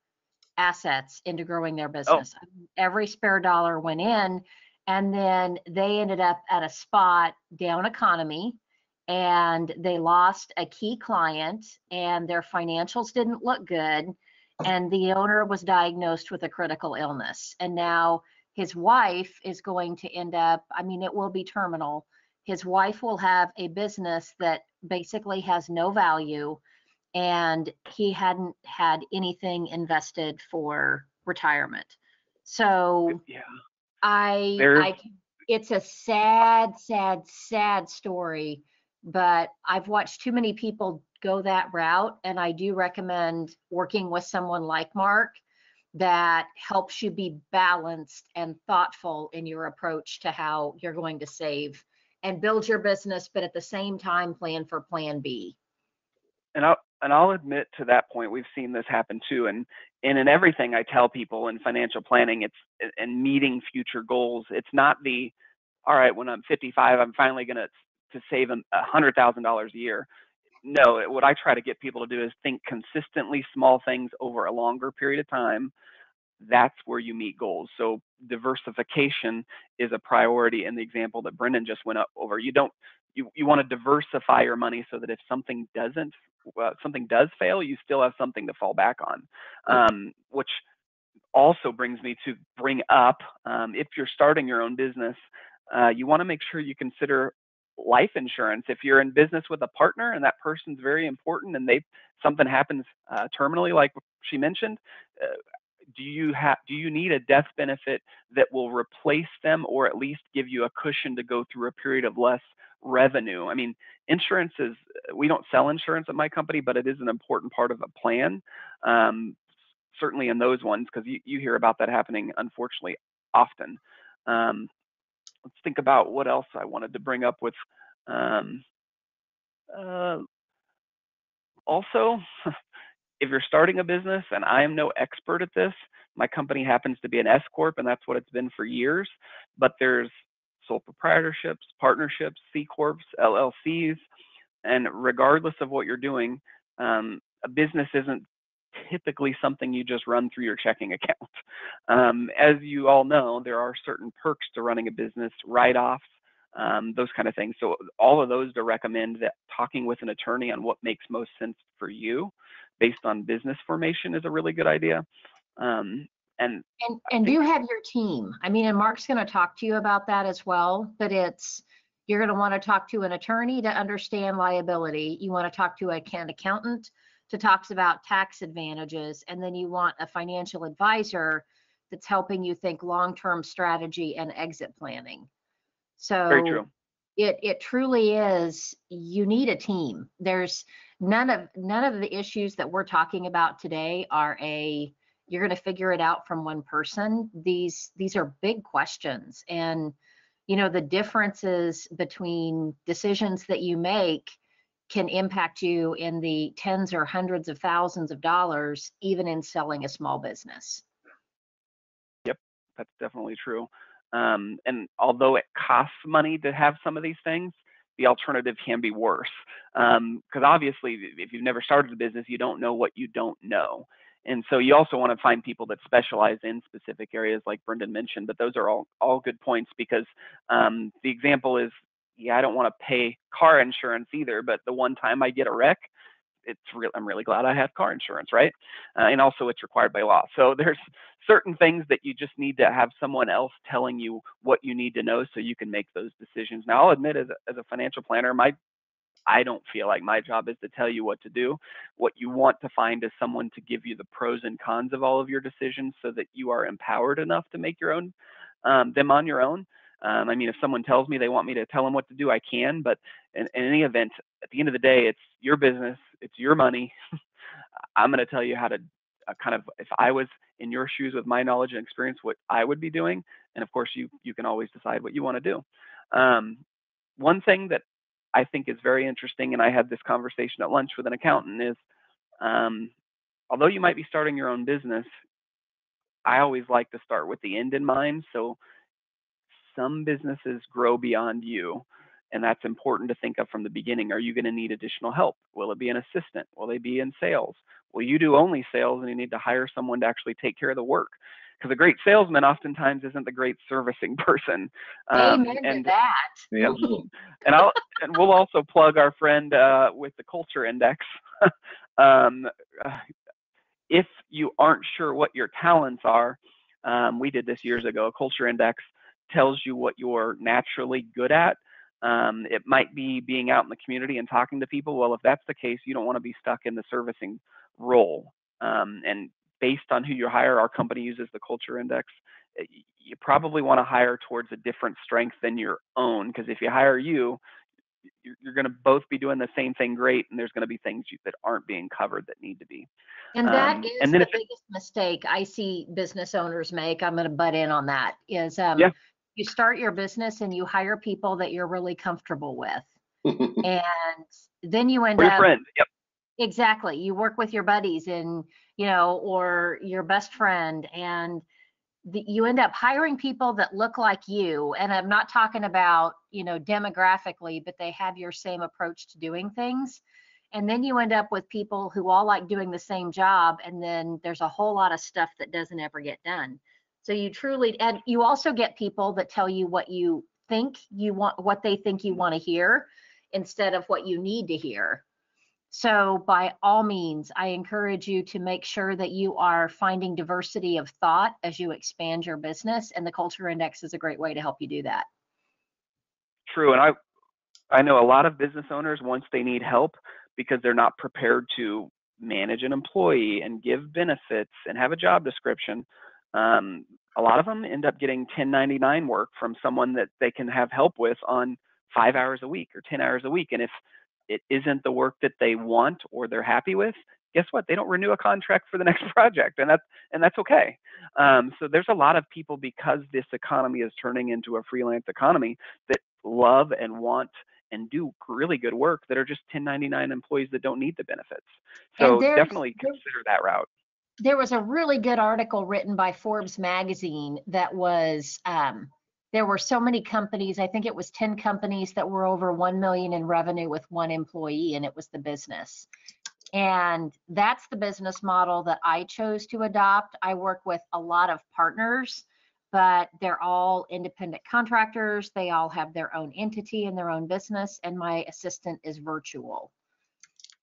assets into growing their business. Every spare dollar went in, and then they ended up at a spot down economy, and they lost a key client, and their financials didn't look good, and the owner was diagnosed with a critical illness. And now his wife is going to end up, I mean, it will be terminal. His wife will have a business that basically has no value, and he hadn't had anything invested for retirement. So yeah, it's a sad, sad, sad story, but I've watched too many people go that route, and I do recommend working with someone like Mark that helps you be balanced and thoughtful in your approach to how you're going to save and build your business, but at the same time plan for plan B. And I'll admit to that point, we've seen this happen too. And in everything I tell people in financial planning, it's and meeting future goals. It's not all right, when I'm 55, I'm finally going to save $100,000 a year. No, what I try to get people to do is think consistently small things over a longer period of time. That's where you meet goals. So diversification is a priority in the example that Brendan just went over. You want to diversify your money so that if something does fail, you still have something to fall back on, which also brings me to bring up, if you're starting your own business, you want to make sure you consider life insurance. If you're in business with a partner and that person's very important and something happens terminally, like she mentioned, do you need a death benefit that will replace them, or at least give you a cushion to go through a period of less revenue? I mean, insurance is, we don't sell insurance at my company, but it is an important part of a plan. Certainly in those ones, because you hear about that happening, unfortunately, often. Let's think about what else I wanted to bring up with. Also, if you're starting a business, and I am no expert at this, my company happens to be an S Corp, and that's what it's been for years, but there's sole proprietorships, partnerships, C Corps, LLCs, and regardless of what you're doing, a business isn't typically something you just run through your checking account. As you all know, there are certain perks to running a business, write-offs, those kind of things. So all of those to recommend that talking with an attorney on what makes most sense for you based on business formation is a really good idea. And do you have your team? I mean, and Mark's going to talk to you about that as well, but you're going to want to talk to an attorney to understand liability. You want to talk to an accountant to talk about tax advantages, and then you want a financial advisor that's helping you think long-term strategy and exit planning. So very true. It truly is, you need a team. There's none of the issues that we're talking about today are you're going to figure it out from one person. These are big questions, and the differences between decisions that you make can impact you in the tens or hundreds of thousands of dollars, even in selling a small business. Yep, that's definitely true. And although it costs money to have some of these things, the alternative can be worse. Because obviously, if you've never started a business, you don't know what you don't know. And so you also want to find people that specialize in specific areas like Brendan mentioned, but those are all good points, because the example is, I don't want to pay car insurance either, but the one time I get a wreck, I'm really glad I have car insurance, right? And also it's required by law. So there's certain things that you just need to have someone else telling you what you need to know so you can make those decisions. Now, I'll admit, as a financial planner, I don't feel like my job is to tell you what to do. What you want to find is someone to give you the pros and cons of all of your decisions so that you are empowered enough to make your own, them on your own. I mean, if someone tells me they want me to tell them what to do, I can, but in any event, at the end of the day, it's your business, it's your money. I'm going to tell you how to kind of, if I was in your shoes with my knowledge and experience, what I would be doing. And of course, you can always decide what you want to do. One thing that I think is very interesting, and I had this conversation at lunch with an accountant, is although you might be starting your own business, I always like to start with the end in mind. So some businesses grow beyond you, and that's important to think of from the beginning. Are you going to need additional help? Will it be an assistant? Will they be in sales? Will you do only sales and you need to hire someone to actually take care of the work? Because a great salesman oftentimes isn't the great servicing person. Amen to that. Yeah. And we'll also plug our friend with the Culture Index. If you aren't sure what your talents are, we did this years ago. A Culture Index tells you what you're naturally good at. It might be being out in the community and talking to people. Well, if that's the case, you don't want to be stuck in the servicing role. And based on who you hire, our company uses the Culture Index. You probably want to hire towards a different strength than your own, because if you hire you're going to both be doing the same thing great, and there's going to be things that aren't being covered that need to be. And that is the biggest mistake I see business owners make. I'm going to butt in on that. Is you start your business and you hire people that you're really comfortable with, and then you end up. Your friend. Yep. Exactly. You work with your buddies and or your best friend, and you end up hiring people that look like you. And I'm not talking about demographically, but they have your same approach to doing things. And then you end up with people who all like doing the same job, and then there's a whole lot of stuff that doesn't ever get done. So and you also get people that tell you what you think you want, what they think you want to hear, instead of what you need to hear. So by all means, I encourage you to make sure that you are finding diversity of thought as you expand your business, and the Culture Index is a great way to help you do that. True. And I know a lot of business owners, once they need help because they're not prepared to manage an employee and give benefits and have a job description, a lot of them end up getting 1099 work from someone that they can have help with on 5 hours a week or 10 hours a week. And if it isn't the work that they want or they're happy with, guess what? They don't renew a contract for the next project, and that's okay. So there's a lot of people, because this economy is turning into a freelance economy, that love and want and do really good work, that are just 1099 employees that don't need the benefits. And So definitely consider that route. there was a really good article written by Forbes magazine that was, there were so many companies, I think it was 10 companies that were over 1 million in revenue with one employee, and it was the business. And that's the business model that I chose to adopt. I work with a lot of partners, but they're all independent contractors. They all have their own entity and their own business, and my assistant is virtual.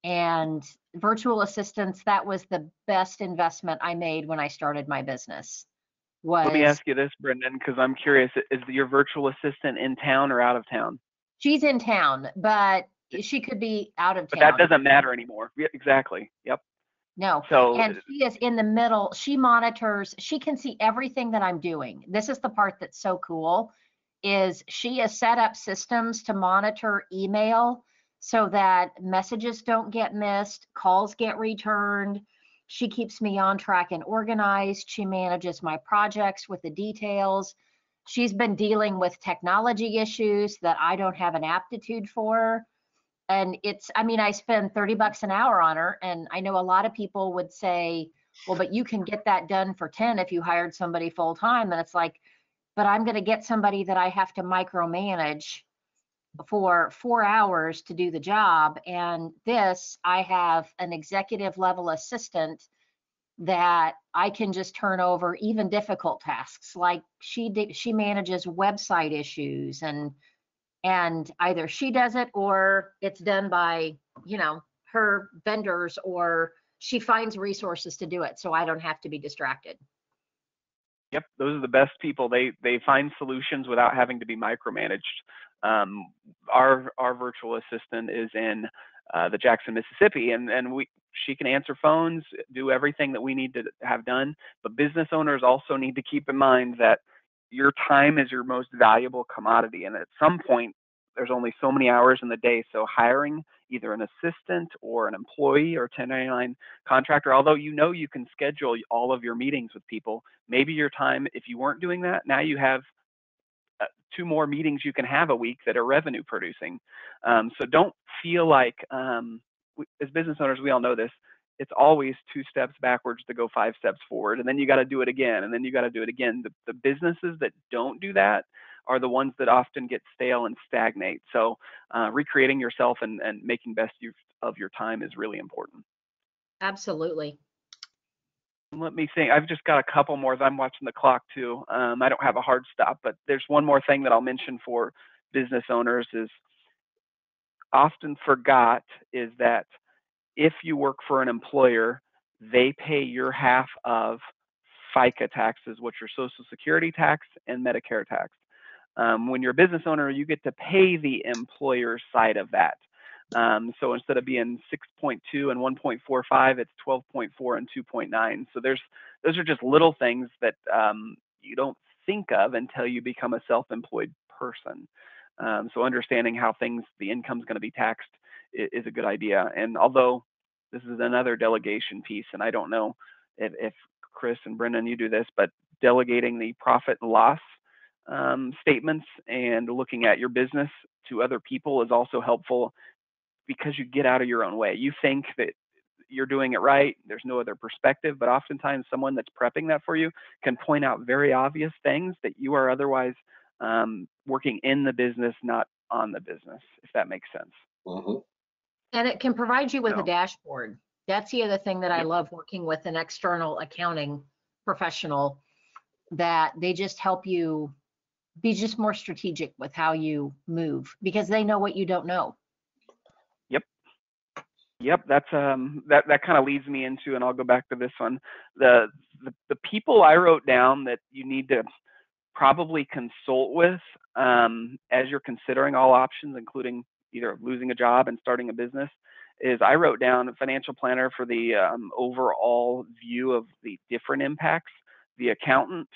And virtual assistants, that was the best investment I made when I started my business. Let me ask you this, Brendan, because I'm curious, is your virtual assistant in town or out of town? She's in town, but she could be out of town. But that doesn't matter anymore. Yeah, exactly. Yep. No. So, and she is in the middle. She monitors, she can see everything that I'm doing. This is the part that's so cool, is she has set up systems to monitor email so that messages don't get missed, calls get returned. She keeps me on track and organized. She manages my projects with the details. She's been dealing with technology issues that I don't have an aptitude for. And it's, I mean, I spend $30 an hour on her, and I know a lot of people would say, well, but you can get that done for 10 if you hired somebody full time. And it's like, but I'm going to get somebody that I have to micromanage for 4 hours to do the job. And this, I have an executive level assistant that I can just turn over even difficult tasks. Like she manages website issues, and either she does it or it's done by, you know, her vendors, or she finds resources to do it so I don't have to be distracted. Yep, those are the best people. They find solutions without having to be micromanaged. Our virtual assistant is in the Jackson, Mississippi, and she can answer phones, do everything that we need to have done. But business owners also need to keep in mind that your time is your most valuable commodity, and at some point there's only so many hours in the day. So hiring either an assistant or an employee or 1099 contractor, although you know you can schedule all of your meetings with people, maybe your time, if you weren't doing that, now you have 2 more meetings you can have a week that are revenue producing. So don't feel like, as business owners, we all know this, it's always 2 steps backwards to go 5 steps forward, and then you got to do it again, and then you got to do it again. The businesses that don't do that are the ones that often get stale and stagnate. So recreating yourself and making best use of your time is really important. Absolutely. Let me think. I've just got a couple more. I'm watching the clock too. I don't have a hard stop, but there's one more thing that I'll mention for business owners is often forgot, is that if you work for an employer, they pay your half of FICA taxes, which are Social Security tax and Medicare tax. When you're a business owner, you get to pay the employer's side of that. So instead of being 6.2 and 1.45, it's 12.4 and 2.9. So those are just little things that you don't think of until you become a self-employed person. So understanding how the income is going to be taxed is a good idea. And although this is another delegation piece, and I don't know if Chris and Brendan, you do this, but delegating the profit and loss statements and looking at your business to other people is also helpful, because you get out of your own way. You think that you're doing it right, there's no other perspective, but oftentimes someone that's prepping that for you can point out very obvious things that you are otherwise working in the business, not on the business, if that makes sense. Mm-hmm. And it can provide you with a dashboard. That's the other thing that I love working with an external accounting professional, that they just help you be just more strategic with how you move, because they know what you don't know. Yep. Yep, that's that kind of leads me into, and I'll go back to this one. The people I wrote down that you need to probably consult with as you're considering all options, including either losing a job and starting a business, is I wrote down a financial planner for the overall view of the different impacts, the accountant.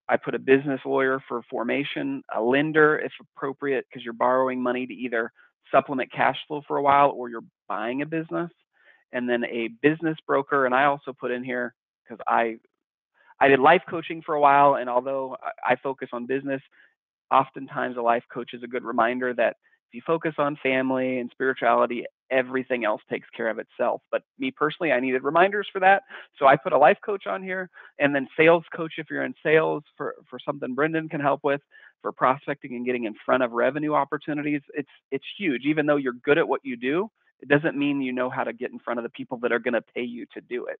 I put a business lawyer for formation, a lender if appropriate, because you're borrowing money to either supplement cash flow for a while or you're buying a business, and then a business broker. And I also put in here, because I did life coaching for a while, and although I focus on business, oftentimes a life coach is a good reminder that if you focus on family and spirituality, everything else takes care of itself. But me personally, I needed reminders for that. So I put a life coach on here, and then sales coach if you're in sales for something Brendan can help with for prospecting and getting in front of revenue opportunities. It's huge. Even though you're good at what you do, it doesn't mean you know how to get in front of the people that are going to pay you to do it.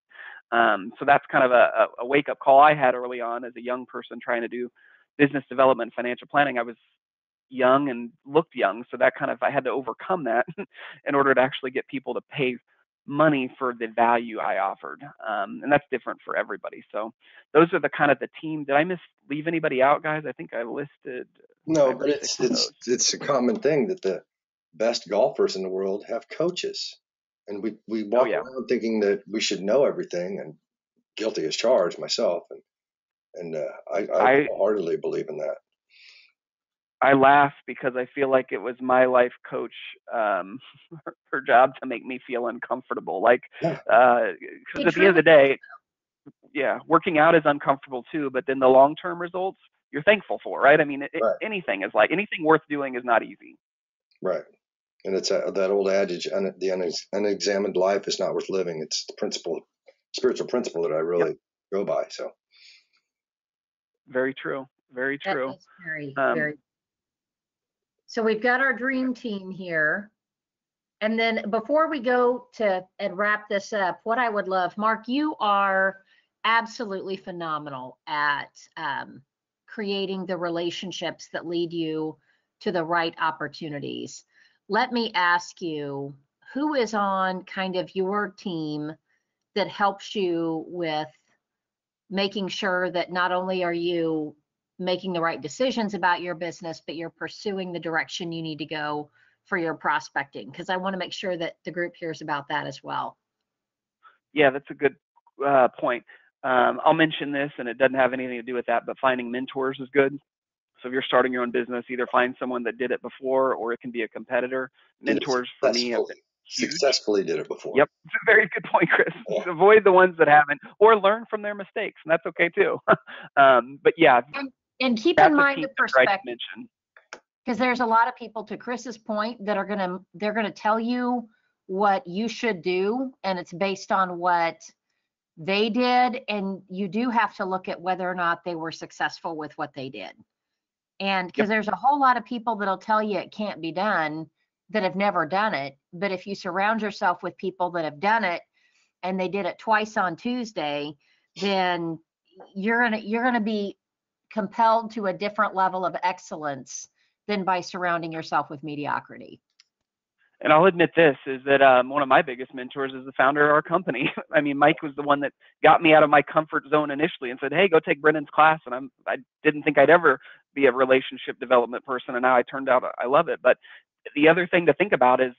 So that's kind of a wake up call I had early on as a young person trying to do business development and financial planning. I was young and looked young, so that kind of, I had to overcome that in order to actually get people to pay money for the value I offered, and that's different for everybody. So those are the kind of the team. Did I leave anybody out, guys? I think I listed No, 5 but or 6 of those. it's a common thing that the best golfers in the world have coaches, and we Oh walk yeah, around thinking that we should know everything, and guilty as charged myself, and I I wholeheartedly believe in that. I laugh because I feel like it was my life coach, um, her job to make me feel uncomfortable. Like, Yeah, because It at the end of truly the day, yeah, working out is uncomfortable too, but then the long-term results you're thankful for, right? I mean, right, anything is like, anything worth doing is not easy. right. And it's that old adage, the unexamined life is not worth living. It's the spiritual principle that I Yep, really go by. So very true, very that true. is very, Um, very. So we've got our dream team here. And then before we go to and wrap this up, what I would love, Mark, you are absolutely phenomenal at creating the relationships that lead you to the right opportunities. Let me ask you, who is on kind of your team that helps you with making sure that not only are you making the right decisions about your business, but you're pursuing the direction you need to go for your prospecting? Because I want to make sure that the group hears about that as well. yeah, that's a good point. I'll mention this, and it doesn't have anything to do with that, but finding mentors is good. So if you're starting your own business, either find someone that did it before, or it can be a competitor. did it Mentors for me have been huge. successfully did it before. Yep, very good point, Chris. Yeah. Avoid the ones that haven't, or learn from their mistakes, and that's okay too. But yeah, And keep in that's a mind piece the I tried to perspective, mention. because there's a lot of people, to Chris's point, that are they're gonna tell you what you should do, and it's based on what they did, and you do have to look at whether or not they were successful with what they did. And Yep. because there's a whole lot of people that'll tell you it can't be done that have never done it. But if you surround yourself with people that have done it and they did it twice on Tuesday, then you're gonna be compelled to a different level of excellence than by surrounding yourself with mediocrity. And I'll admit this is that one of my biggest mentors is the founder of our company. I mean, Mike was the one that got me out of my comfort zone initially and said, "Hey, go take Brendan's class." And I didn't think I'd ever be a relationship development person, and now I turned out I love it. But the other thing to think about is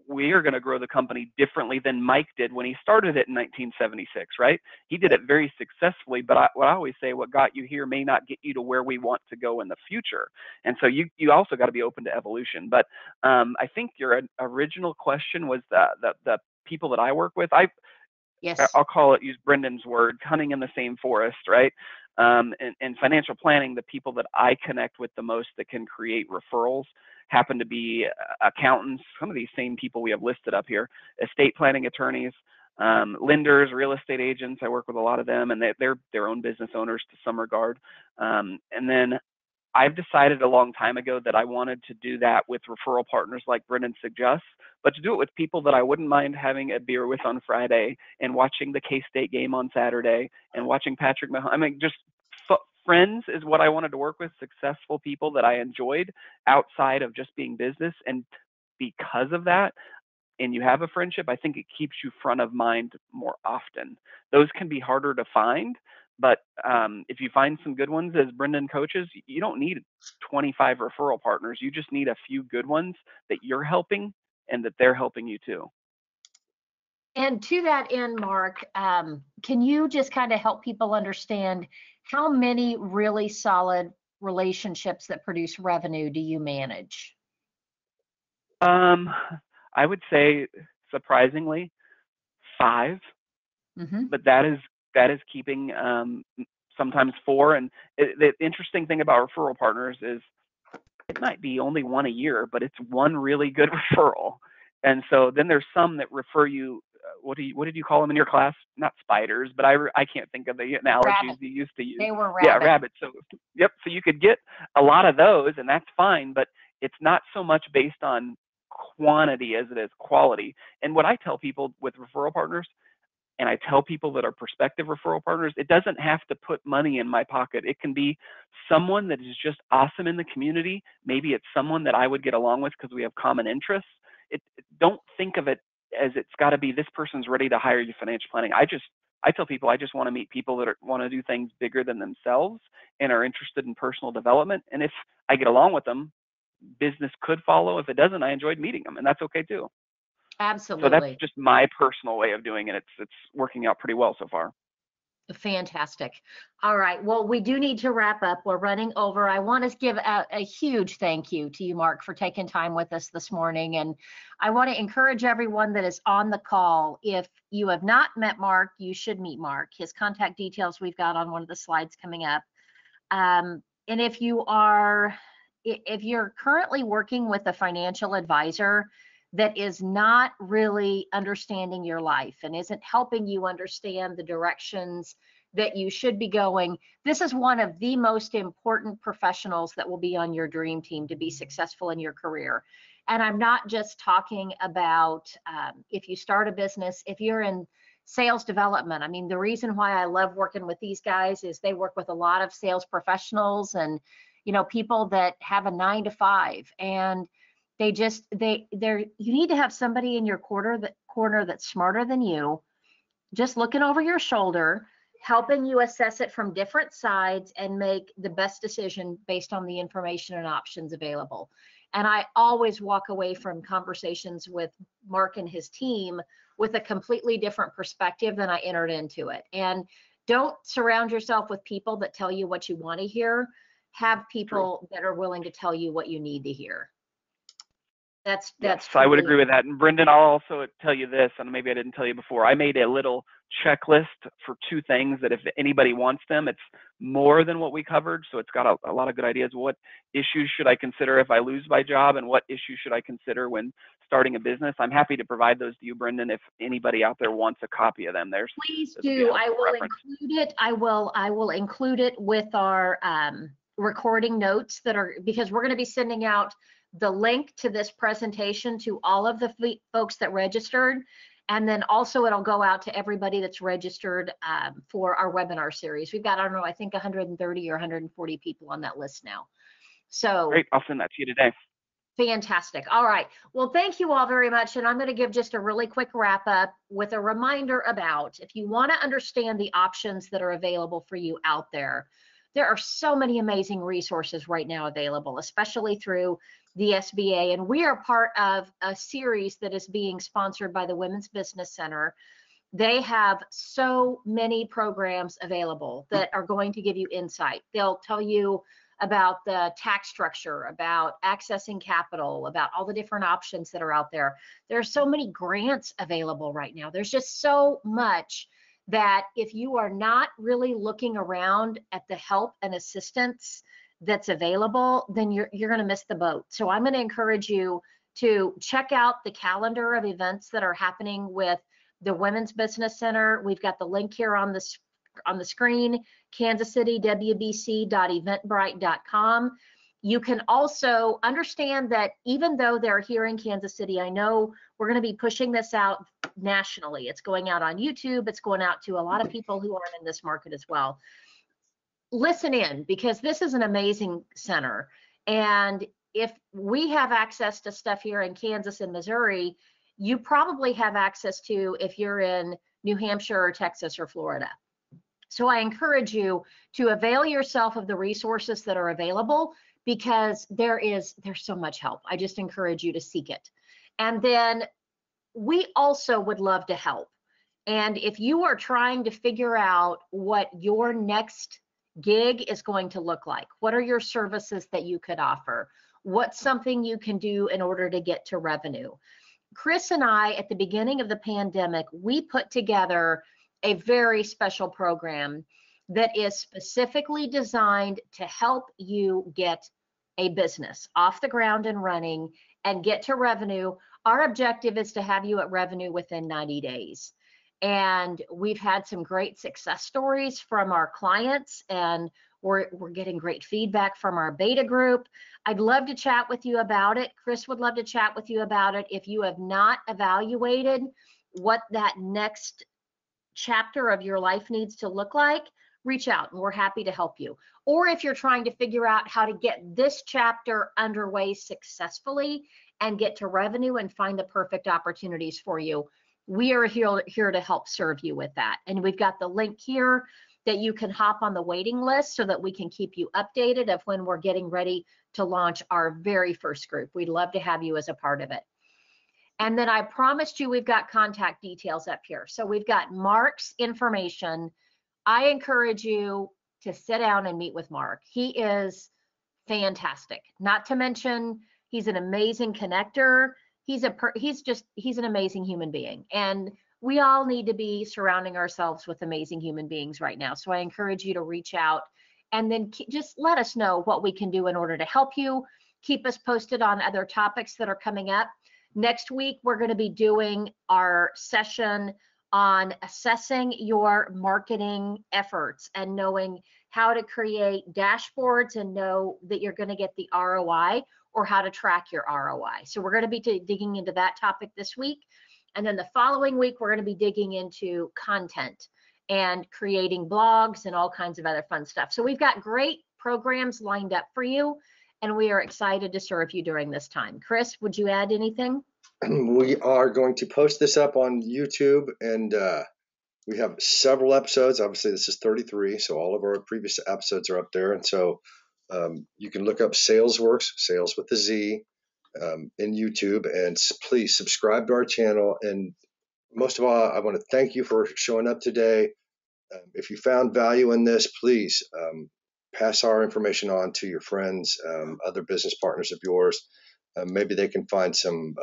we are going to grow the company differently than Mike did when he started it in 1976, right? He did it very successfully, but what I always say, what got you here may not get you to where we want to go in the future. And so you also got to be open to evolution. But I think your original question was the people that I work with. Yes. I'll call it, use Brendan's word, hunting in the same forest, right? And financial planning, the people that I connect with the most that can create referrals happen to be accountants, some of these same people we have listed up here, estate planning attorneys, lenders, real estate agents. I work with a lot of them, and they're their own business owners to some regard. And then I've decided a long time ago that I wanted to do that with referral partners like Brendan suggests, but to do it with people that I wouldn't mind having a beer with on Friday and watching the K-State game on Saturday and watching Patrick Mahomes. I mean, just friends is what I wanted to work with, successful people that I enjoyed outside of just being business. And because of that, and you have a friendship, I think it keeps you front of mind more often. Those can be harder to find, but if you find some good ones as Brendan coaches, you don't need 25 referral partners. You just need a few good ones that you're helping and that they're helping you too. And to that end, Mark, can you just kind of help people understand how many really solid relationships that produce revenue do you manage? I would say surprisingly 5, but that is keeping sometimes 4. And the interesting thing about referral partners is it might be only one a year, but it's one really good referral. And so then there's some that refer you. What did you call them in your class? Not spiders, but I can't think of the analogies Rabbit. you used to use. They were Yeah, rabbits. rabbits. So yep. So you could get a lot of those, and that's fine. But it's not so much based on quantity as it is quality. And what I tell people with referral partners, and I tell people that are prospective referral partners, it doesn't have to put money in my pocket. It can be someone that is just awesome in the community. Maybe it's someone that I would get along with because we have common interests. Don't think of it as it's got to be this person's ready to hire you financial planning. I tell people I just want to meet people that want to do things bigger than themselves and are interested in personal development. And if I get along with them, business could follow. If it doesn't, I enjoyed meeting them, and that's okay too. Absolutely. So that's just my personal way of doing it. It's working out pretty well so far. Fantastic. All right. Well, we do need to wrap up. We're running over. I want to give a huge thank you to you, Mark, for taking time with us this morning. And I want to encourage everyone that is on the call. If you have not met Mark, you should meet Mark. His contact details we've got on one of the slides coming up. And if you're currently working with a financial advisor that is not really understanding your life and isn't helping you understand the directions that you should be going, this is one of the most important professionals that will be on your dream team to be successful in your career. And I'm not just talking about if you start a business, if you're in sales development. I mean, the reason why I love working with these guys is they work with a lot of sales professionals and, people that have a 9-to-5, and you need to have somebody in your corner that's smarter than you, just looking over your shoulder, helping you assess it from different sides and make the best decision based on the information and options available. And I always walk away from conversations with Mark and his team with a completely different perspective than I entered into it. And don't surround yourself with people that tell you what you want to hear. Have people that are willing to tell you what you need to hear. That's I would agree with that. And Brendan, I'll also tell you this, and maybe I didn't tell you before, I made a little checklist for 2 things that if anybody wants them, it's more than what we covered. So it's got a lot of good ideas. What issues should I consider if I lose my job, and what issues should I consider when starting a business? I'm happy to provide those to you, Brendan, if anybody out there wants a copy of them. Please do. I will include it. I will include it with our recording notes because we're going to be sending out the link to this presentation to all of the folks that registered. And then also it'll go out to everybody that's registered for our webinar series. We've got, I don't know, I think 130 or 140 people on that list now. So great, I'll send that to you today. Fantastic. All right. Well, thank you all very much. And I'm going to give just a really quick wrap up with a reminder about, if you want to understand the options that are available for you out there, there are so many amazing resources right now available, especially through the SBA. And we are part of a series that is being sponsored by the Women's Business Center. They have so many programs available that are going to give you insight. They'll tell you about the tax structure, about accessing capital, about all the different options that are out there. There are so many grants available right now. There's just so much that if you are not really looking around at the help and assistance that's available, then you're going to miss the boat. So I'm going to encourage you to check out the calendar of events that are happening with the Women's Business Center. We've got the link here on the screen, kansascitywbc.eventbrite.com. You can also understand that even though they're here in Kansas City, I know we're going to be pushing this out nationally. It's going out on YouTube. It's going out to a lot of people who aren't in this market as well. Listen in, because this is an amazing center. And if we have access to stuff here in Kansas and Missouri, you probably have access to if you're in New Hampshire or Texas or Florida. So I encourage you to avail yourself of the resources that are available, because there's so much help. I just encourage you to seek it. And then we also would love to help. And if you are trying to figure out what your next gig is going to look like, what are your services that you could offer? What's something you can do in order to get to revenue? Chris and I, at the beginning of the pandemic, we put together a very special program that is specifically designed to help you get a business off the ground and running and get to revenue. Our objective is to have you at revenue within 90 days. And we've had some great success stories from our clients, and we're getting great feedback from our beta group. I'd love to chat with you about it. Chris would love to chat with you about it. If you have not evaluated what that next chapter of your life needs to look like, reach out and we're happy to help you. Or if you're trying to figure out how to get this chapter underway successfully and get to revenue and find the perfect opportunities for you, we are here to help serve you with that. And we've got the link here that you can hop on the waiting list so that we can keep you updated of when we're getting ready to launch our very first group. We'd love to have you as a part of it. And then I promised you we've got contact details up here. So we've got Marc's information. I encourage you to sit down and meet with Marc. He is fantastic. Not to mention, he's an amazing connector. He's an amazing human being. And we all need to be surrounding ourselves with amazing human beings right now. So I encourage you to reach out and then just let us know what we can do in order to help you. Keep us posted on other topics that are coming up. Next week, we're going to be doing our session on assessing your marketing efforts and knowing how to create dashboards and know that you're going to get the ROI, or how to track your ROI. So we're going to be digging into that topic this week. And then the following week, we're going to be digging into content and creating blogs and all kinds of other fun stuff. So we've got great programs lined up for you, and we are excited to serve you during this time. Chris, would you add anything? We are going to post this up on YouTube, and we have several episodes. Obviously, this is 33, so all of our previous episodes are up there. And so you can look up SalesWorks, sales with a Z, in YouTube, and please subscribe to our channel. And most of all, I want to thank you for showing up today. If you found value in this, please pass our information on to your friends, other business partners of yours. Maybe they can find some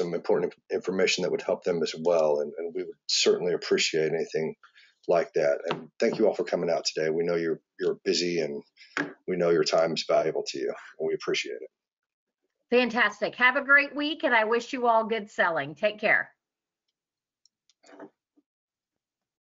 important information that would help them as well. And we would certainly appreciate anything like that. And thank you all for coming out today. We know you're busy, and we know your time is valuable to you, and we appreciate it. Fantastic. Have a great week, and I wish you all good selling. Take care.